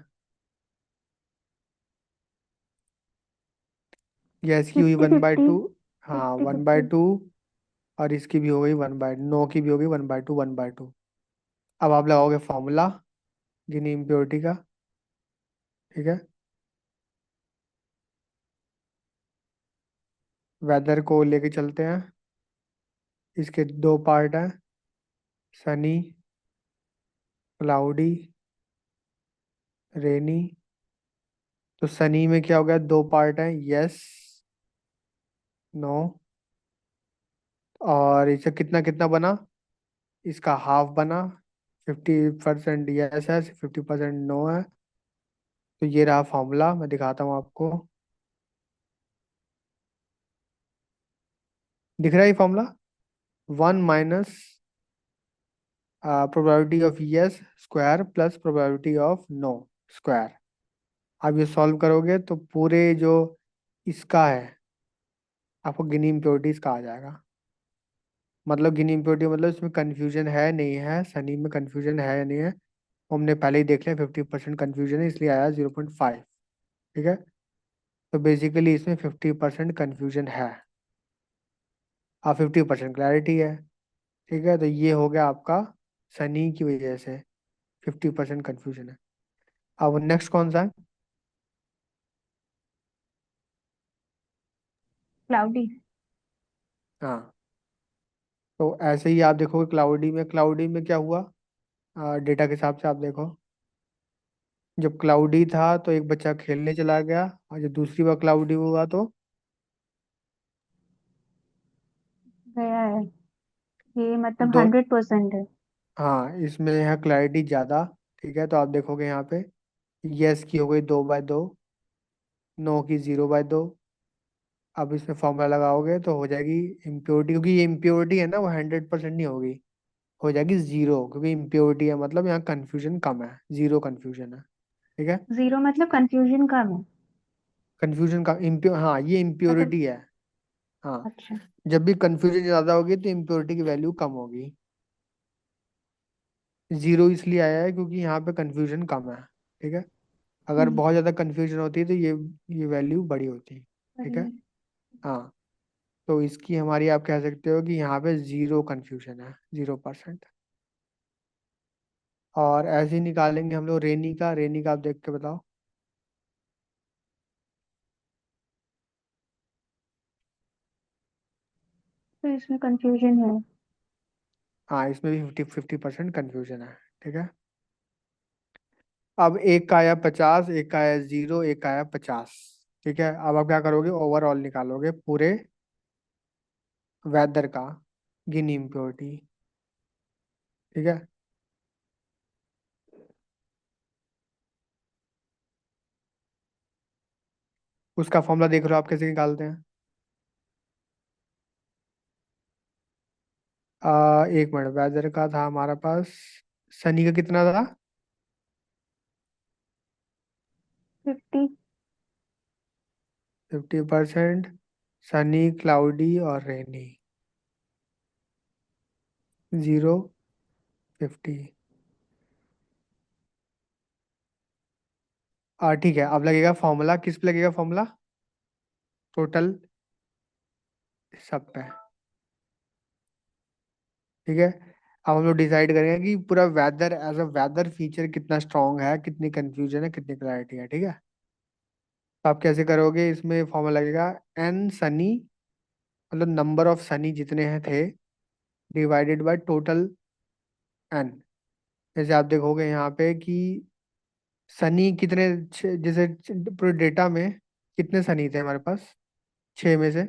यस की हुई फिफ्टी 1/2। फिफ्टी। हाँ, फिफ्टी 1/2। फिफ्टी। और इसकी भी हो गई 1/, नो की भी हो गई 1/2, 1/2। अब आप लगाओगे फॉर्मूला गिनी इम्प्योरिटी का। ठीक है, वेदर को लेके चलते हैं, इसके 2 पार्ट हैं, सनी, क्लाउडी, रेनी। तो सनी में क्या हो गया, 2 पार्ट हैं, यस, नो। और इसे कितना कितना बना, इसका हाफ बना, 50% यस है, 50% नो है। तो ये रहा फॉर्मूला, मैं दिखाता हूँ आपको। दिख रहा है ये formula, 1 minus probability of yes square plus probability of no square. आप ये सॉल्व करोगे तो पूरे जो इसका है आपको गिनी इम्प्योरिटीज का आ जाएगा। मतलब गिनी इम्प्योरिटी मतलब इसमें कंफ्यूजन है नहीं है, सनी में कंफ्यूजन है या नहीं है हमने पहले ही देख लिया। 50% कंफ्यूजन है इसलिए आया 0.5। ठीक है, तो बेसिकली इसमें 50% कंफ्यूजन है और 50% क्लैरिटी है। ठीक है, तो ये हो गया आपका सनी की वजह से 50% कंफ्यूजन है। अब नेक्स्ट कौन सा है? क्लाउडी। हाँ, तो ऐसे ही आप देखोगे क्लाउडी में क्या हुआ, डेटा के हिसाब से आप देखो। जब क्लाउडी था तो एक बच्चा खेलने चला गया, और जब दूसरी बार क्लाउडी हुआ तो गया है, ये मतलब दो। 100% है। हाँ, इसमें है क्लैरिटी ज़्यादा। ठीक है, तो आप देखोगे यहाँ पे यस की हो गई 2/2, नो की 0/2। अब इसमें फॉर्मूला लगाओगे तो हो जाएगी इम्प्योरिटी, क्योंकि ये इम्प्योरिटी है ना वो 100% नहीं होगी, हो जाएगी 0, क्योंकि इम्प्योरिटी है मतलब यहाँ कंफ्यूजन कम है, 0 कंफ्यूजन है। ठीक है, जीरो मतलब कंफ्यूजन कम है। कंफ्यूजन का हाँ ये मतलब इम्प्योरिटी है। हाँ, अच्छा। जब भी कंफ्यूजन ज़्यादा होगी तो इम्प्योरिटी की वैल्यू कम होगी। 0 इसलिए आया है क्योंकि यहाँ पे कंफ्यूजन कम है। ठीक है, अगर हम्म, बहुत ज़्यादा कंफ्यूजन होती है तो ये वैल्यू बड़ी होती है। ठीक है, बढ़िया। हाँ, तो इसकी हमारी आप कह सकते हो कि यहाँ पे 0 कंफ्यूजन है, 0%। और ऐसे ही निकालेंगे हम लोग रेनी का आप देख के बताओ। तो इसमें कंफ्यूजन है। हाँ, इसमें भी 50% कंफ्यूजन है। ठीक है, अब एक का आया 50, एक का आया 0, एक का आया 50। ठीक है, अब आप क्या करोगे, ओवरऑल निकालोगे पूरे वेदर का गिनी इम्प्योरिटी। ठीक है, उसका फॉर्मूला देख लो आप कैसे निकालते हैं। एक मिनट, वेदर का था हमारा पास, सनी का कितना था? 50। 50%, सनी क्लाउडी और रेनी, 0, 50। ठीक है, अब लगेगा फॉर्मूला, किस पे लगेगा फॉर्मूला? टोटल सब पे। ठीक है, अब हम लोग डिसाइड करेंगे कि पूरा weather as a weather feature कितना स्ट्रांग है, कितनी कंफ्यूजन है, कितनी क्लैरिटी है। ठीक है, तो आप कैसे करोगे, इसमें फॉर्मूला लगेगा एन सनी, मतलब नंबर ऑफ सनी जितने हैं थे डिवाइडेड बाय टोटल एन। जैसे आप देखोगे यहाँ पे कि सनी कितने, जैसे पूरे डेटा में कितने सनी थे हमारे पास, 6 में से,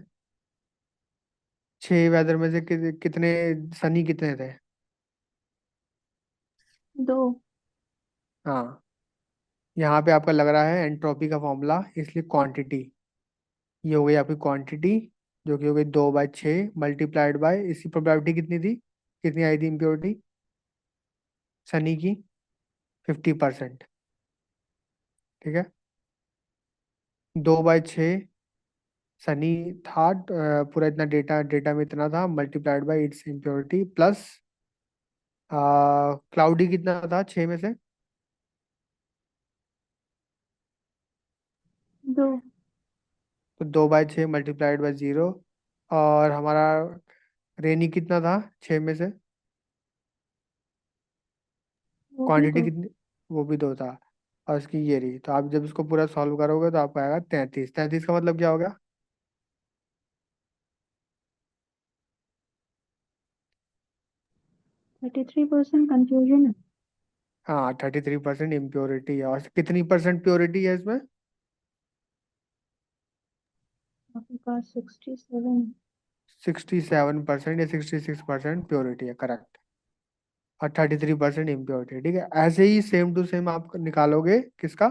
6 वेदर में से कितने सनी कितने थे? दो। हाँ, यहाँ पे आपका लग रहा है एंट्रोपी का फॉर्मूला, इसलिए क्वांटिटी, ये हो गई आपकी क्वांटिटी, जो कि हो गई 2/6 मल्टीप्लाइड बाय इसकी प्रोबेबिलिटी कितनी थी, कितनी आई थी इम्प्योरिटी सनी की? 50%। ठीक है, 2/6 सनी था, पूरा इतना डेटा में इतना था, multiplied by it's impurity plus cloudy कितना था 6 में से? दो। तो 2/6 मल्टीप्लाइड बाय 0। और हमारा रेनी कितना था 6 में से? वो भी क्वांटिटी दो। कितनी? वो भी 2 था। और इसकी ये रही, तो आप जब इसको पूरा सॉल्व करोगे तो आपको आएगा 33। 33 का मतलब क्या होगा? 33% कंफ्यूजन है। हाँ, 33% इम्प्योरिटी है। और कितनी परसेंट प्योरिटी है इसमें? आपके पास 67। 67% या 66% प्योरिटी है, करेक्ट। और 33% इम्प्योरिटी। ठीक है, ऐसे ही सेम टू सेम आप निकालोगे किसका?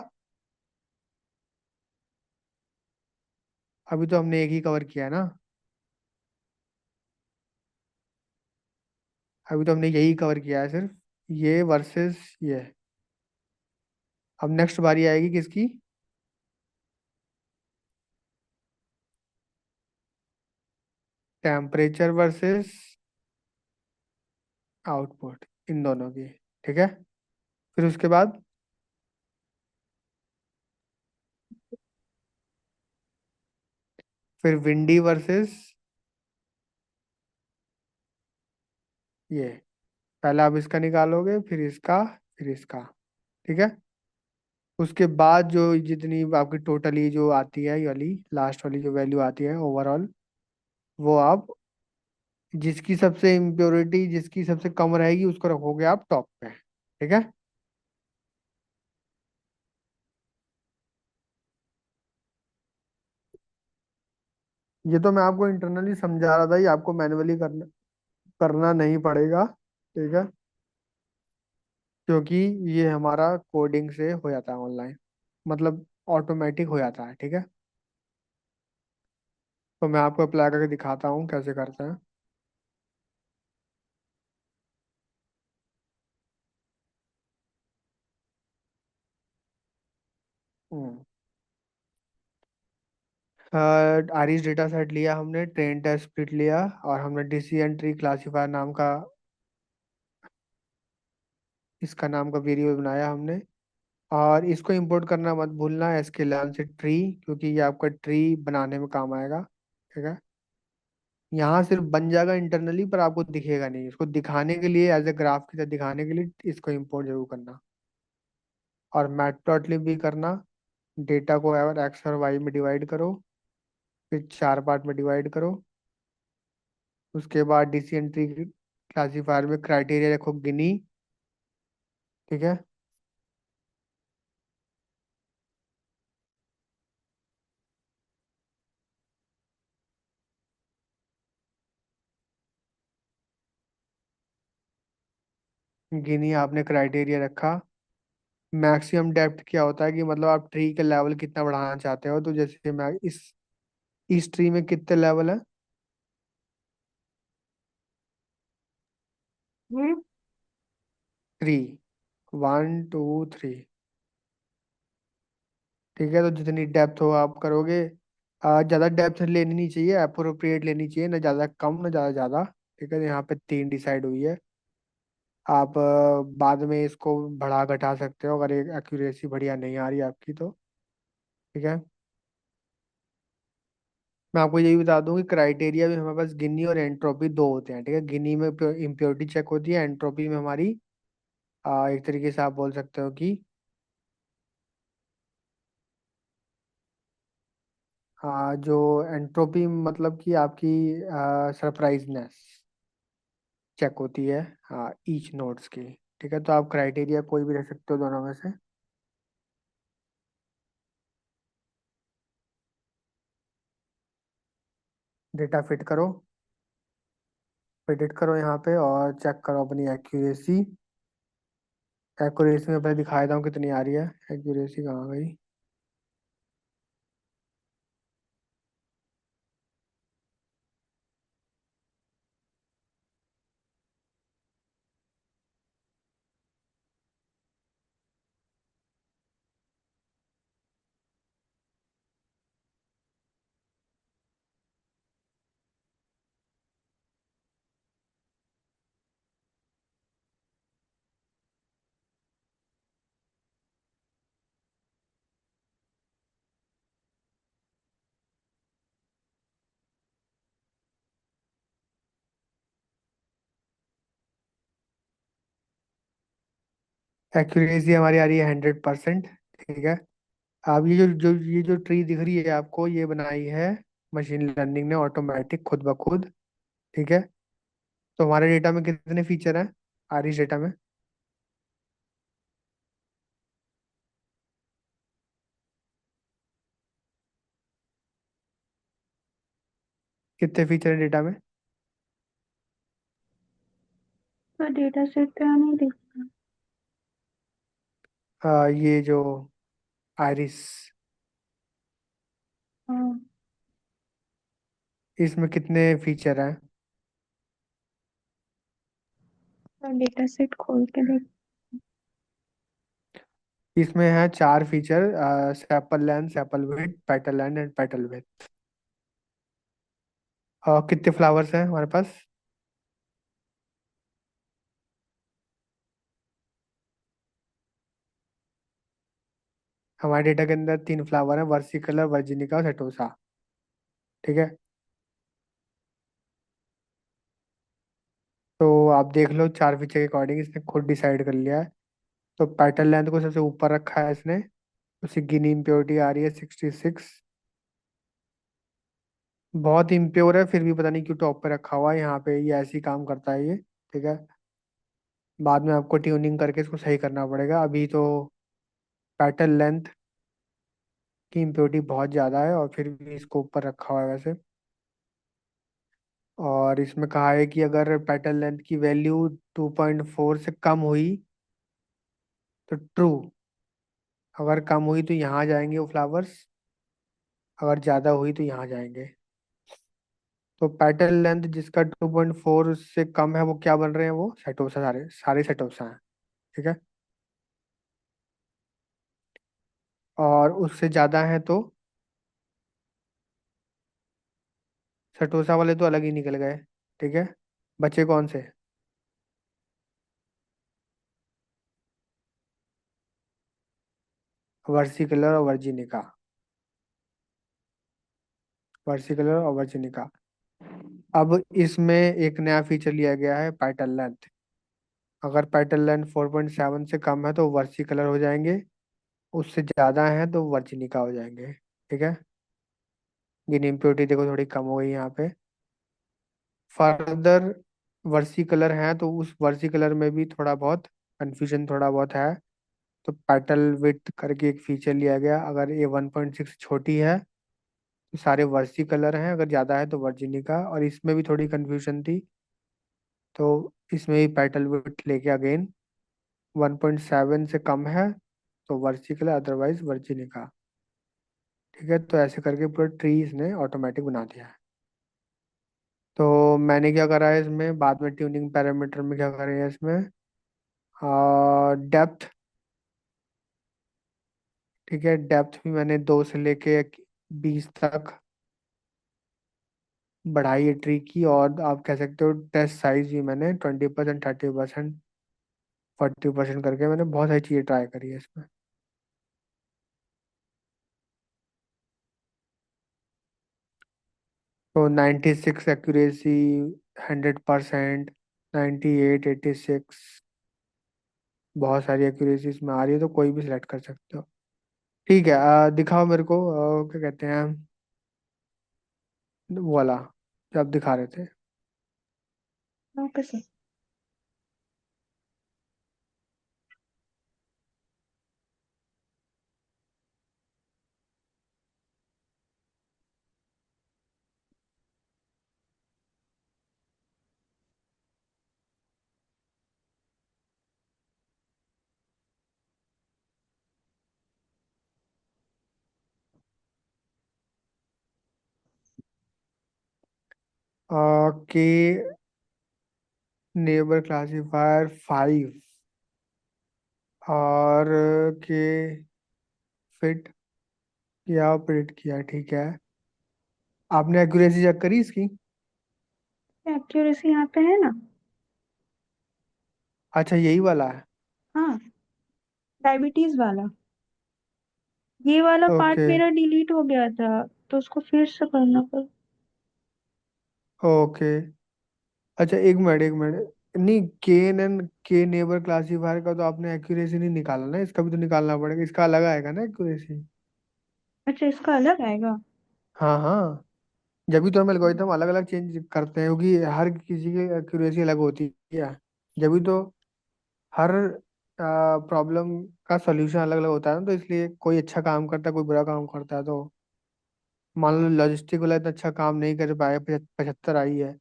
अभी तो हमने एक ही कवर किया है ना। अभी तो हमने यही कवर किया है सिर्फ, ये वर्सेस ये। अब नेक्स्ट बारी आएगी किसकी? टेम्परेचर वर्सेस आउटपुट, इन दोनों की। ठीक है, फिर उसके बाद फिर विंडी वर्सेस ये। पहले आप इसका निकालोगे, फिर इसका। ठीक है, उसके बाद जो जितनी आपकी टोटली जो आती है, ये वाली लास्ट वाली जो वैल्यू आती है ओवरऑल, वो आप जिसकी सबसे इम्प्योरिटी जिसकी सबसे कम रहेगी उसको रखोगे आप टॉप पे। ठीक है, ये तो मैं आपको इंटरनली समझा रहा था, ये आपको मैन्युअली करना करना नहीं पड़ेगा। ठीक है, क्योंकि ये हमारा कोडिंग से हो जाता है ऑनलाइन, मतलब ऑटोमेटिक हो जाता है। ठीक है, तो मैं आपको अप्लाई करके दिखाता हूँ कैसे करते हैं। आरिस डेटा सेट लिया हमने, ट्रेन टेस्ट स्प्लिट लिया, और हमने डिसीजन ट्री क्लासीफायर नाम का, इसका नाम का वेरिएबल बनाया हमने। और इसको इंपोर्ट करना मत भूलना sklearn से ट्री, क्योंकि ये आपका ट्री बनाने में काम आएगा। ठीक है, यहाँ सिर्फ बन जाएगा इंटरनली, पर आपको दिखेगा नहीं। इसको दिखाने के लिए, एज ए ग्राफ की तरह दिखाने के लिए इसको इंपोर्ट जरूर करना। और मैटप्लॉटलिब भी करना। डेटा को अगर एक्स और वाई में डिवाइड करो, फिर 4 पार्ट में डिवाइड करो। उसके बाद डिसीजन ट्री क्लासीफायर में क्राइटेरिया रखो गिनी। ठीक है, गिनी आपने क्राइटेरिया रखा। मैक्सिमम डेप्थ क्या होता है कि मतलब आप ट्री के लेवल कितना बढ़ाना चाहते हो, तो जैसे मैं इस ट्री में कितने लेवल है? हम्म। 3, 1 2 3। ठीक है, तो जितनी डेप्थ हो आप करोगे। ज़्यादा डेप्थ लेनी नहीं चाहिए, अप्रोप्रिएट लेनी चाहिए, ना ज़्यादा कम ना ज़्यादा ज़्यादा। ठीक है, तो यहाँ पे 3 डिसाइड हुई है। आप बाद में इसको बढ़ा घटा सकते हो अगर एक एक्यूरेसी बढ़िया नहीं आ रही आपकी तो। ठीक है, मैं आपको यही बता दूं कि क्राइटेरिया में हमारे पास गिनी और एंट्रोपी दो होते हैं। ठीक है, गिनी में इम्प्योरिटी चेक होती है, एंट्रोपी में हमारी एक तरीके से आप बोल सकते हो कि जो एंट्रोपी मतलब कि आपकी सरप्राइजनेस चेक होती है ईच नोट्स की। ठीक है, तो आप क्राइटेरिया कोई भी रख सकते हो दोनों में से। डेटा फिट करो, एडिट करो यहाँ पे, और चेक करो अपनी एक्यूरेसी। एक्यूरेसी में पहले दिखा देता हूँ कितनी आ रही है। एक्यूरेसी कहाँ गई? एक्यूरेसी हमारी आ रही है 100%। ठीक है, अब ये जो ट्री दिख रही है आपको, ये बनाई है मशीन लर्निंग ने ऑटोमेटिक, खुद ब खुद। ठीक है, तो हमारे डेटा में कितने फीचर हैं? आरिश डेटा में कितने फीचर हैं डेटा में? तो डेटा सेट पे आने दे। ये जो आइरिस, हाँ, इसमें कितने फीचर हैं? डेटा सेट खोल के देख। इसमें है 4 feature, sepal length, sepal width, petal length and petal width. कितने फ्लावर्स हैं हमारे पास? हमारे डेटा के अंदर 3 फ्लावर है, वर्सिकलर, वर्जिनिका और सेटोसा। ठीक है, तो आप देख लो 4 फीचर के अकॉर्डिंग इसने खुद डिसाइड कर लिया है। तो पेटल लेंथ को सबसे ऊपर रखा है इसने, उसकी गिनी इम्प्योरिटी आ रही है 66। बहुत इम्प्योर है, फिर भी पता नहीं क्यों टॉप पे रखा हुआ है यहाँ पे, ये ऐसे ही काम करता है ये। ठीक है, बाद में आपको ट्यूनिंग करके इसको सही करना पड़ेगा। अभी तो पेटल लेंथ की इम्प्योरिटी बहुत ज़्यादा है और फिर भी इसको ऊपर रखा हुआ है वैसे। और इसमें कहा है कि अगर पेटल लेंथ की वैल्यू 2.4 से कम हुई तो ट्रू, अगर कम हुई तो यहाँ जाएंगे वो फ्लावर्स, अगर ज़्यादा हुई तो यहाँ जाएंगे। तो पेटल लेंथ जिसका 2.4 से कम है वो क्या बन रहे हैं, वो सेटोसा, सारे सारे सेटोसा हैं। ठीक है, और उससे ज़्यादा है तो सेटोसा वाले तो अलग ही निकल गए। ठीक है, बचे कौन से? वर्सिकलर और वर्जिनिका, वर्सिकलर और वर्जिनिका। अब इसमें एक नया फीचर लिया गया है, पेटल लेंथ। अगर पेटल लेंथ 4.7 से कम है तो वर्सिकलर हो जाएंगे, उससे ज़्यादा है तो वर्जिनिका हो जाएंगे। ठीक है, गिनी इम्प्योरिटी देखो थोड़ी कम हो गई यहाँ पे। फर्दर वर्सी कलर है तो उस वर्सी कलर में भी थोड़ा बहुत कंफ्यूजन थोड़ा बहुत है। तो पेटल विड्थ करके एक फीचर लिया गया, अगर ये 1.6 छोटी है तो सारे वर्सी कलर हैं, अगर ज़्यादा है तो वर्जिनिका। और इसमें भी थोड़ी कंफ्यूजन थी, तो इसमें भी पेटल विड्थ लेके अगेन 1.7 से कम है तो वर्सी कलर, अदरवाइज वर्जिनिका। ठीक है, तो ऐसे करके पूरा ट्री इसने ऑटोमेटिक बना दिया है। तो मैंने क्या करा है इसमें, बाद में ट्यूनिंग पैरामीटर में क्या करें इसमें, डेप्थ। ठीक है, डेप्थ भी मैंने 2 से लेके 20 तक बढ़ाई है ट्री की। और आप कह सकते हो टेस्ट साइज भी मैंने 20%, 30%, 40% करके मैंने बहुत सारी चीज़ें ट्राई करी है इसमें। तो 96 एक्यूरेसी, 100%, 98, 86, बहुत सारी एक्यूरेसी इसमें आ रही है, तो कोई भी सिलेक्ट कर सकते हो। ठीक है, दिखाओ मेरे को, क्या कहते हैं वो वाला जो आप दिखा रहे थे। Okay sir. के नेबर क्लासिफायर 5 और के फिट किया, प्रिंट किया। ठीक है, आपने एक्यूरेसी चेक करी इसकी? एक्यूरेसी यहाँ पे है ना। अच्छा, यही वाला है। हाँ, डायबिटीज वाला। ये वाला पार्ट ओके, मेरा डिलीट हो गया था, तो उसको फिर से करना पड़ा। ओके। अच्छा, एक मिनट, एक मिनट। नहीं, के एंड के नेबर क्लासिफायर का तो आपने एक्यूरेसी नहीं निकाला ना, इसका भी तो निकालना पड़ेगा, इसका अलग आएगा ना एक्यूरेसी। अच्छा, इसका अलग आएगा। हाँ हाँ, जब भी तो हम एल्गोरिथम अलग अलग चेंज करते हैं, क्योंकि हर किसी की एक्यूरेसी अलग होती है। जब भी तो हर प्रॉब्लम का सॉल्यूशन अलग अलग होता है ना, तो इसलिए कोई अच्छा काम करता है, कोई बुरा काम करता है। तो मान लो लॉजिस्टिक वाला इतना अच्छा काम नहीं कर पाया, 75 आई है।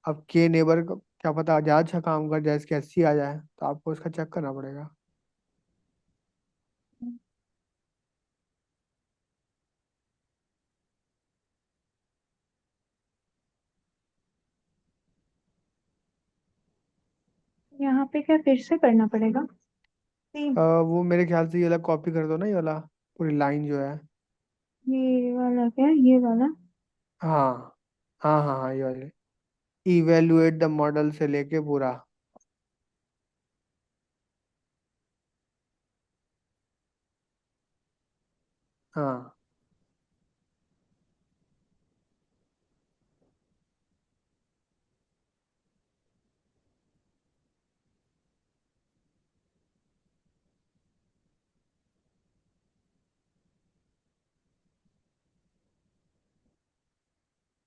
अब के नेबर को क्या पता ज्यादा अच्छा काम कर जाए, इसके 80 आ जाए, तो आपको इसका चेक करना पड़ेगा। यहाँ पे क्या फिर से करना पड़ेगा? सेम। वो मेरे ख्याल से ये वाला कॉपी कर दो ना, ये वाला पूरी लाइन जो है। ये वाला क्या, ये वाला? हाँ हाँ हाँ हाँ, ये वाले इवेलुएट द मॉडल से लेके पूरा। हाँ।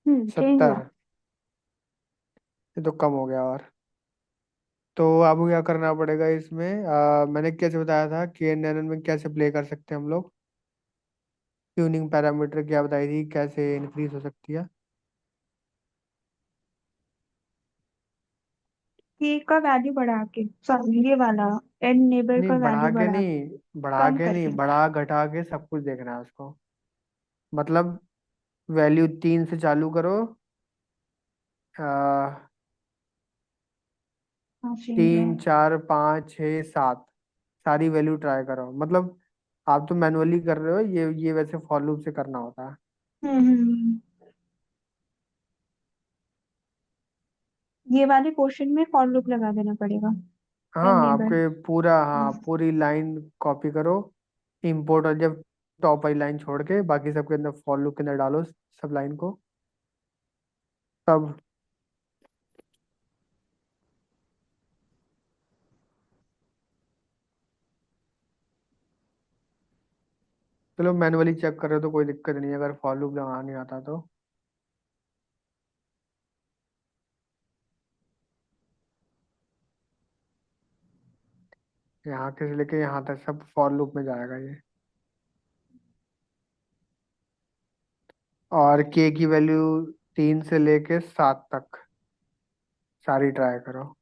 चेंज हुआ। 70। ये तो कम हो गया। और तो आपको क्या करना पड़ेगा इसमें, मैंने कैसे बताया था कि एन में कैसे प्ले कर सकते हैं हम लोग। ट्यूनिंग पैरामीटर क्या बताई थी, कैसे इंक्रीज हो सकती है। के का वैल्यू बढ़ा के, सॉरी ये वाला, एड नेबर नहीं का बढ़ा वैल्यू के बढ़ा के, नहीं, बढ़ा कम के नहीं, करके। बढ़ा घटा के सब कुछ देखना है उसको। मतलब वैल्यू 3 से चालू करो। आ, हाँ चेंज हुआ। 3 4 5 6 7 सारी वैल्यू ट्राई करो। मतलब आप तो मैनुअली कर रहे हो, ये वैसे फॉर लूप से करना होता है। हम्म। ये वाले क्वेश्चन में फॉर लूप लगा देना पड़ेगा। हाँ एड नेबर। आपके पूरा, हाँ पूरी लाइन कॉपी करो, इंपोर्ट, और जब टॉप वाली लाइन छोड़ के बाकी सबके अंदर फॉर लूप के अंदर डालो सब लाइन को। तब चलो मैनुअली चेक कर रहे हो तो कोई दिक्कत नहीं है, अगर फॉर लूप लगाना नहीं आता तो। यहाँ से लेके यहाँ तक सब फॉर लूप में जाएगा ये। और के की वैल्यू 3 से लेके 7 तक सारी ट्राई करो।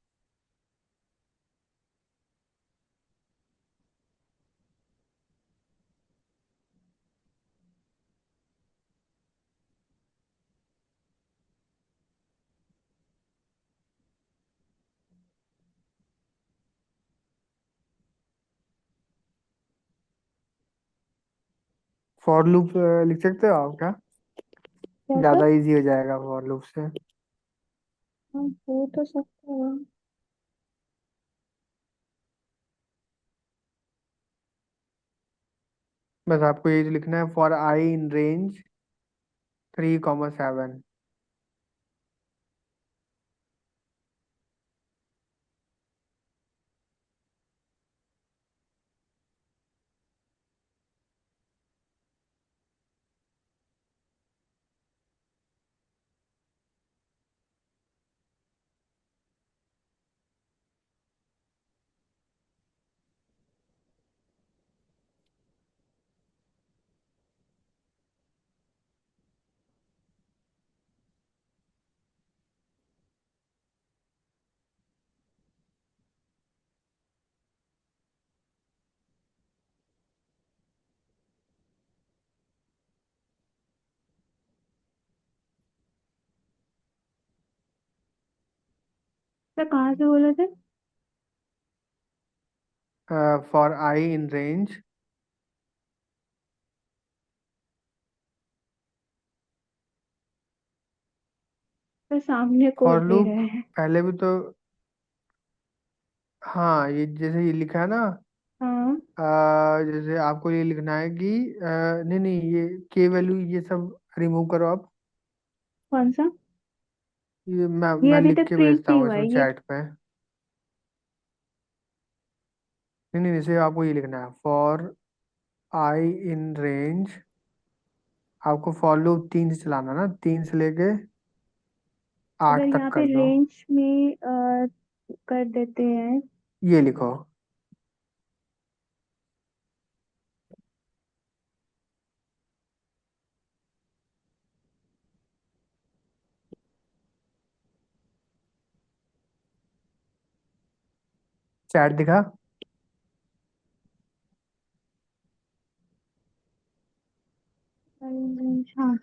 फॉर लूप लिख सकते हो आप क्या? क्या सर? ज्यादा इजी हो जाएगा फॉर लूप से। हाँ हो तो सकता है। बस आपको ये जो लिखना है, for I in range 3 7। Sir कहाँ से बोले थे? For I in range. Sir सामने फॉर कोड दे लूप रहे हैं। पहले भी तो, हाँ ये जैसे ये लिखा है ना, हाँ। जैसे आपको ये लिखना है कि नहीं नहीं, ये के वैल्यू ये सब रिमूव करो आप। कौन सा? ये ये मैं अभी लिख तक के प्रिंट भेजता नहीं हूँ हुआ है इसमें ये। चैट पे। नहीं नहीं, इसे आपको ये लिखना है, फॉर आई इन रेंज। आपको फॉर लूप 3 से चलाना ना, 3 से लेके अगर 8 तक यहाँ पे कर दो। रेंज में कर देते हैं। ये लिखो। चैट दिखा? रेंज, हाँ।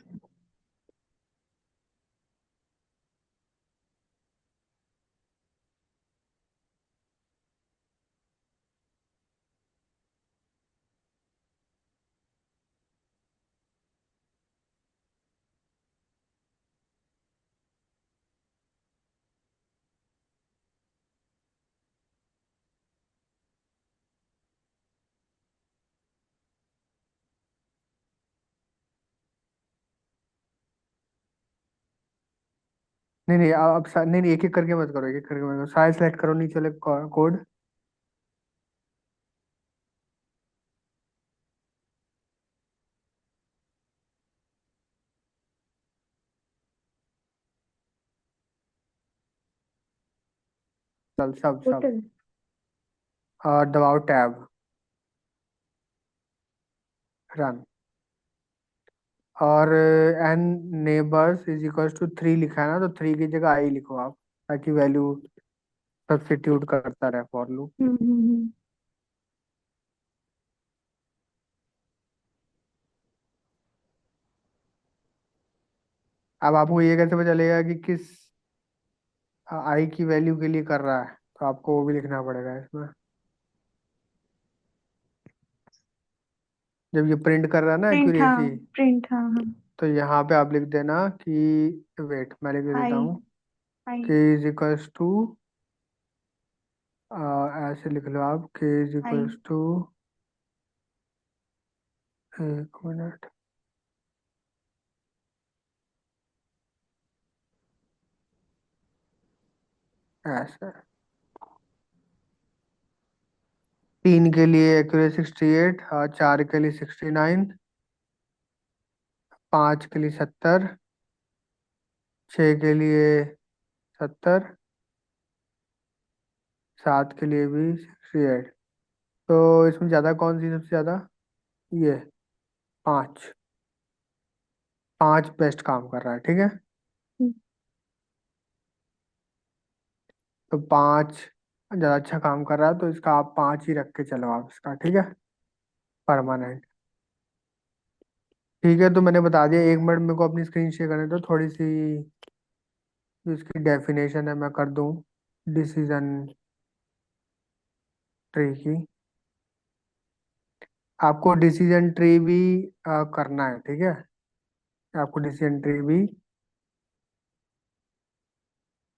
नहीं नहीं, नहीं नहीं, एक एक करके मत करो, एक एक करके मत करो, सारे सेलेक्ट करो, नीचे वाले कोड। चल, सब सब। टोटल। और दबाओ टैब, रन। और N neighbours is equals to 3 लिखा है ना, तो 3 की जगह आई लिखो आप, ताकि वैल्यू सब्स्टिट्यूट करता रहे फॉर लूप। हम्म। अब आपको ये कैसे पता चलेगा कि किस आई की वैल्यू के लिए कर रहा है, तो आपको वो भी लिखना पड़ेगा इसमें। जब ये प्रिंट कर रहा है ना प्रिंट, हाँ। एक्यूरेसी, प्रिंट, हाँ हाँ। तो यहाँ पे आप लिख देना कि, वेट मैं लिख देता आई। हूँ, आई। के इज इक्वल्स टू, ऐसे लिख लो आप, के इज आई। इक्वल्स टू, एक मिनट, ऐसे। 3 के लिए एक्यूरेसी 68, 4 के लिए 69, 5 के लिए 70, 6 के लिए 70, 7 के लिए भी 68। तो इसमें ज़्यादा कौन सी सबसे ज़्यादा, ये 5, 5 बेस्ट काम कर रहा है, ठीक है। हम्म। तो 5 ज़्यादा अच्छा काम कर रहा है, तो इसका आप 5 ही रख के चलो आप इसका, ठीक है, परमानेंट। ठीक है, तो मैंने बता दिया। 1 मिनट मेरे को अपनी स्क्रीन शेयर करने दो, थोड़ी सी जो इसकी डेफिनेशन है मैं कर दूं डिसीजन ट्री की। आपको डिसीजन ट्री भी करना है, ठीक है, आपको डिसीजन ट्री भी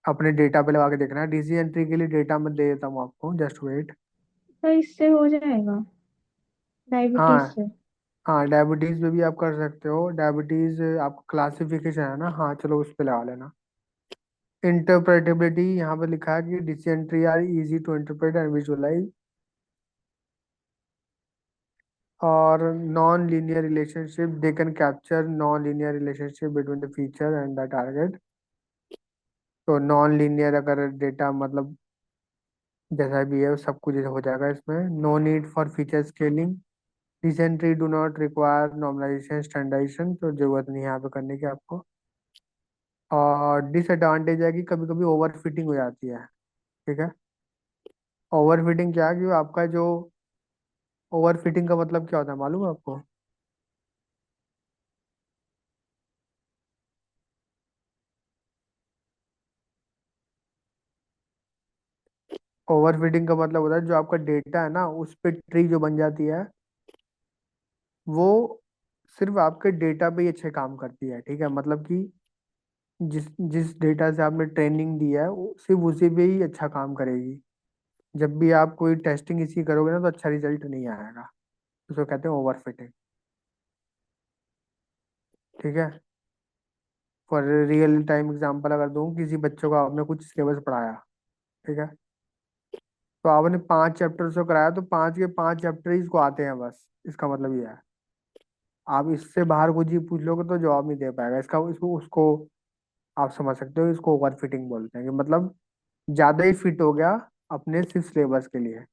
अपने डेटा पे लगा के देखना है। डिसीजन ट्री के लिए डेटा मैं दे देता हूँ आपको, जस्ट वेट। तो इससे हो जाएगा, डायबिटीज हाँ से। हाँ, डायबिटीज पे भी आप कर सकते हो। डायबिटीज आपको क्लासिफिकेशन है ना, हाँ चलो उस पे लगा लेना। इंटरप्रेटेबिलिटी यहाँ पे लिखा है कि decision tree are easy to interpret and visualize, और non linear relationship, they can capture non linear relationship between the feature and the target. तो नॉन लीनियर अगर डेटा मतलब जैसा भी है वो सब कुछ हो जाएगा इसमें। No need for feature scaling, decision tree do not require normalisation standardisation, तो जरूरत नहीं है यहाँ पे करने की आपको। और डिसएडवांटेज है कि कभी कभी ओवर फिटिंग हो जाती है, ठीक है। ओवर फिटिंग क्या है कि आपका जो, ओवर फिटिंग का मतलब क्या होता है मालूम है आपको? ओवर फिटिंग का मतलब होता है जो आपका डेटा है ना, उस पे ट्री जो बन जाती है, वो सिर्फ आपके डेटा पे ही अच्छे काम करती है, ठीक है। मतलब कि जिस जिस डेटा से आपने ट्रेनिंग दी है वो सिर्फ उसी पे ही अच्छा काम करेगी। जब भी आप कोई टेस्टिंग इसी करोगे ना, तो अच्छा रिजल्ट नहीं आएगा। उसको कहते हैं ओवर फिटिंग, ठीक है। फॉर रियल टाइम एग्जांपल अगर दूं, किसी बच्चों को आपने कुछ सिलेबस पढ़ाया, ठीक है, तो आपने 5 चैप्टर से कराया, तो 5 के 5 चैप्टर ही इसको आते हैं बस, इसका मतलब ये है। आप इससे बाहर कुछ ही पूछ लोगे तो जवाब नहीं दे पाएगा इसका, इसको उसको आप समझ सकते हो, इसको ओवर फिटिंग बोलते हैं, कि मतलब ज्यादा ही फिट हो गया अपने सिर्फ सिलेबस के लिए।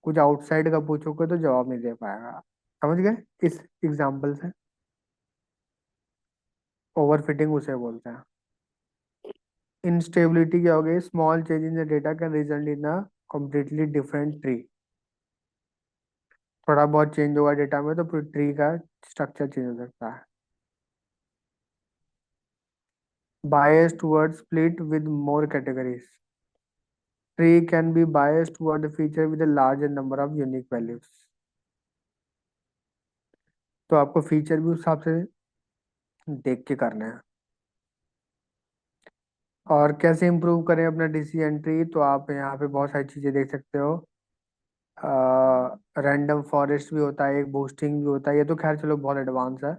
कुछ आउटसाइड का पूछोगे तो जवाब नहीं दे पाएगा। समझ गए इस एग्जाम्पल से? ओवर फिटिंग उसे बोलते हैं। इंस्टेबिलिटी क्या हो गई? Small change in the data can result in a completely different tree. थोड़ा बहुत चेंज होगा डेटा में तो फिर ट्री का स्ट्रक्चर चेंज हो सकता है। Bias toward split with more categories, tree can be biased toward a feature with a larger number of unique values। तो आपको फीचर भी उस हिसाब से देख के करना है। और कैसे इम्प्रूव करें अपना डिसीजन ट्री, तो आप यहाँ पे बहुत सारी चीजें देख सकते हो। रैंडम फॉरेस्ट भी होता है, एक बूस्टिंग भी होता है, ये तो खैर चलो बहुत एडवांस है।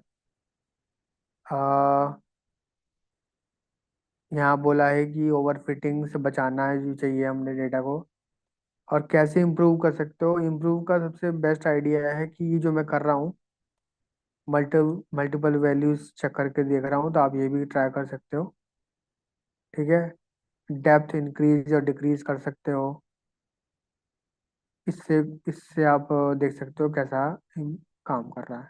यहाँ बोला है कि ओवरफिटिंग से बचाना है जो चाहिए हमने डेटा को। और कैसे इम्प्रूव कर सकते हो, इम्प्रूव का सबसे बेस्ट आइडिया है कि ये जो मैं कर रहा हूँ, मल्टीपल वैल्यूज चेक करके देख रहा हूँ, तो आप ये भी ट्राई कर सकते हो। ठीक है, डेप्थ इंक्रीज और डिक्रीज कर सकते हो। इससे इससे आप देख सकते हो कैसा काम कर रहा है।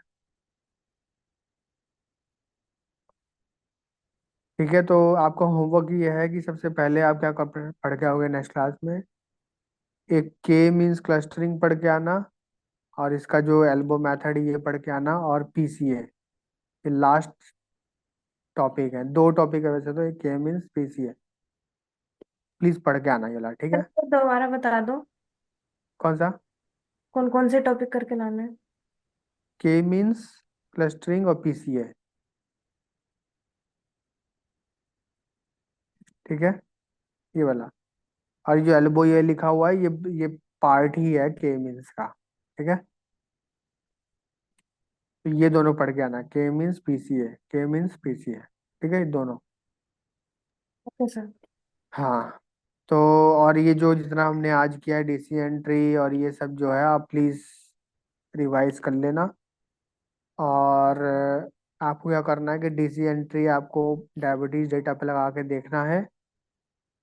ठीक है, तो आपका होमवर्क ये है कि सबसे पहले आप क्या पढ़ के आओगे नेक्स्ट क्लास में, एक के मीन्स क्लस्टरिंग पढ़ के आना, और इसका जो एल्बो मेथड ये पढ़ के आना, और पीसीए ये लास्ट टॉपिक है। दो टॉपिक है वैसे तो, एक के मीन्स पीसीए। प्लीज पढ़ के आना ये वाला, ठीक सर, है। तो दोबारा बता दो कौन सा? कौन कौन से टॉपिक करके लाना है। के मीन्स क्लस्टरिंग और पीसीए, ठीक है, ये वाला। और जो एल्बो ये लिखा हुआ है, ये पार्ट ही है के मीन्स का, ठीक है। तो ये दोनों पढ़ के आना, के मीन्स पीसीए, के मीन्स पीसीए, ठीक है, ये दोनों। Okay sir. हाँ, तो और ये जो जितना हमने आज किया है डीसी एंट्री और ये सब जो है, आप प्लीज रिवाइज कर लेना। और आपको क्या करना है कि डीसी एंट्री आपको डायबिटीज डेटा पे लगा के देखना है।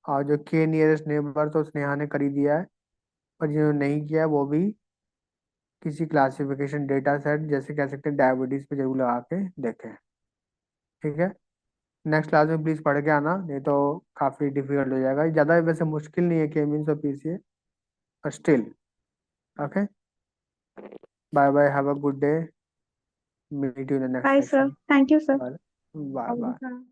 और जो के नियरेस्ट नेबर तो स्नेहा ने कर ही दिया है, पर जिन्होंने नहीं किया है वो भी किसी क्लासिफिकेशन डेटा सेट जैसे कह सकते हैं डायबिटीज पे जरूर लगा के देखें। ठीक है, नेक्स्ट क्लास में प्लीज पढ़ के आना, नहीं तो काफी डिफिकल्ट हो जाएगा। ज्यादा वैसे मुश्किल नहीं है के मीन्स और पीसीए, पर still. Okay, bye bye, have a good day, meet you in the next bye sir, session. Thank you sir. Bye bye okay bye. Sir.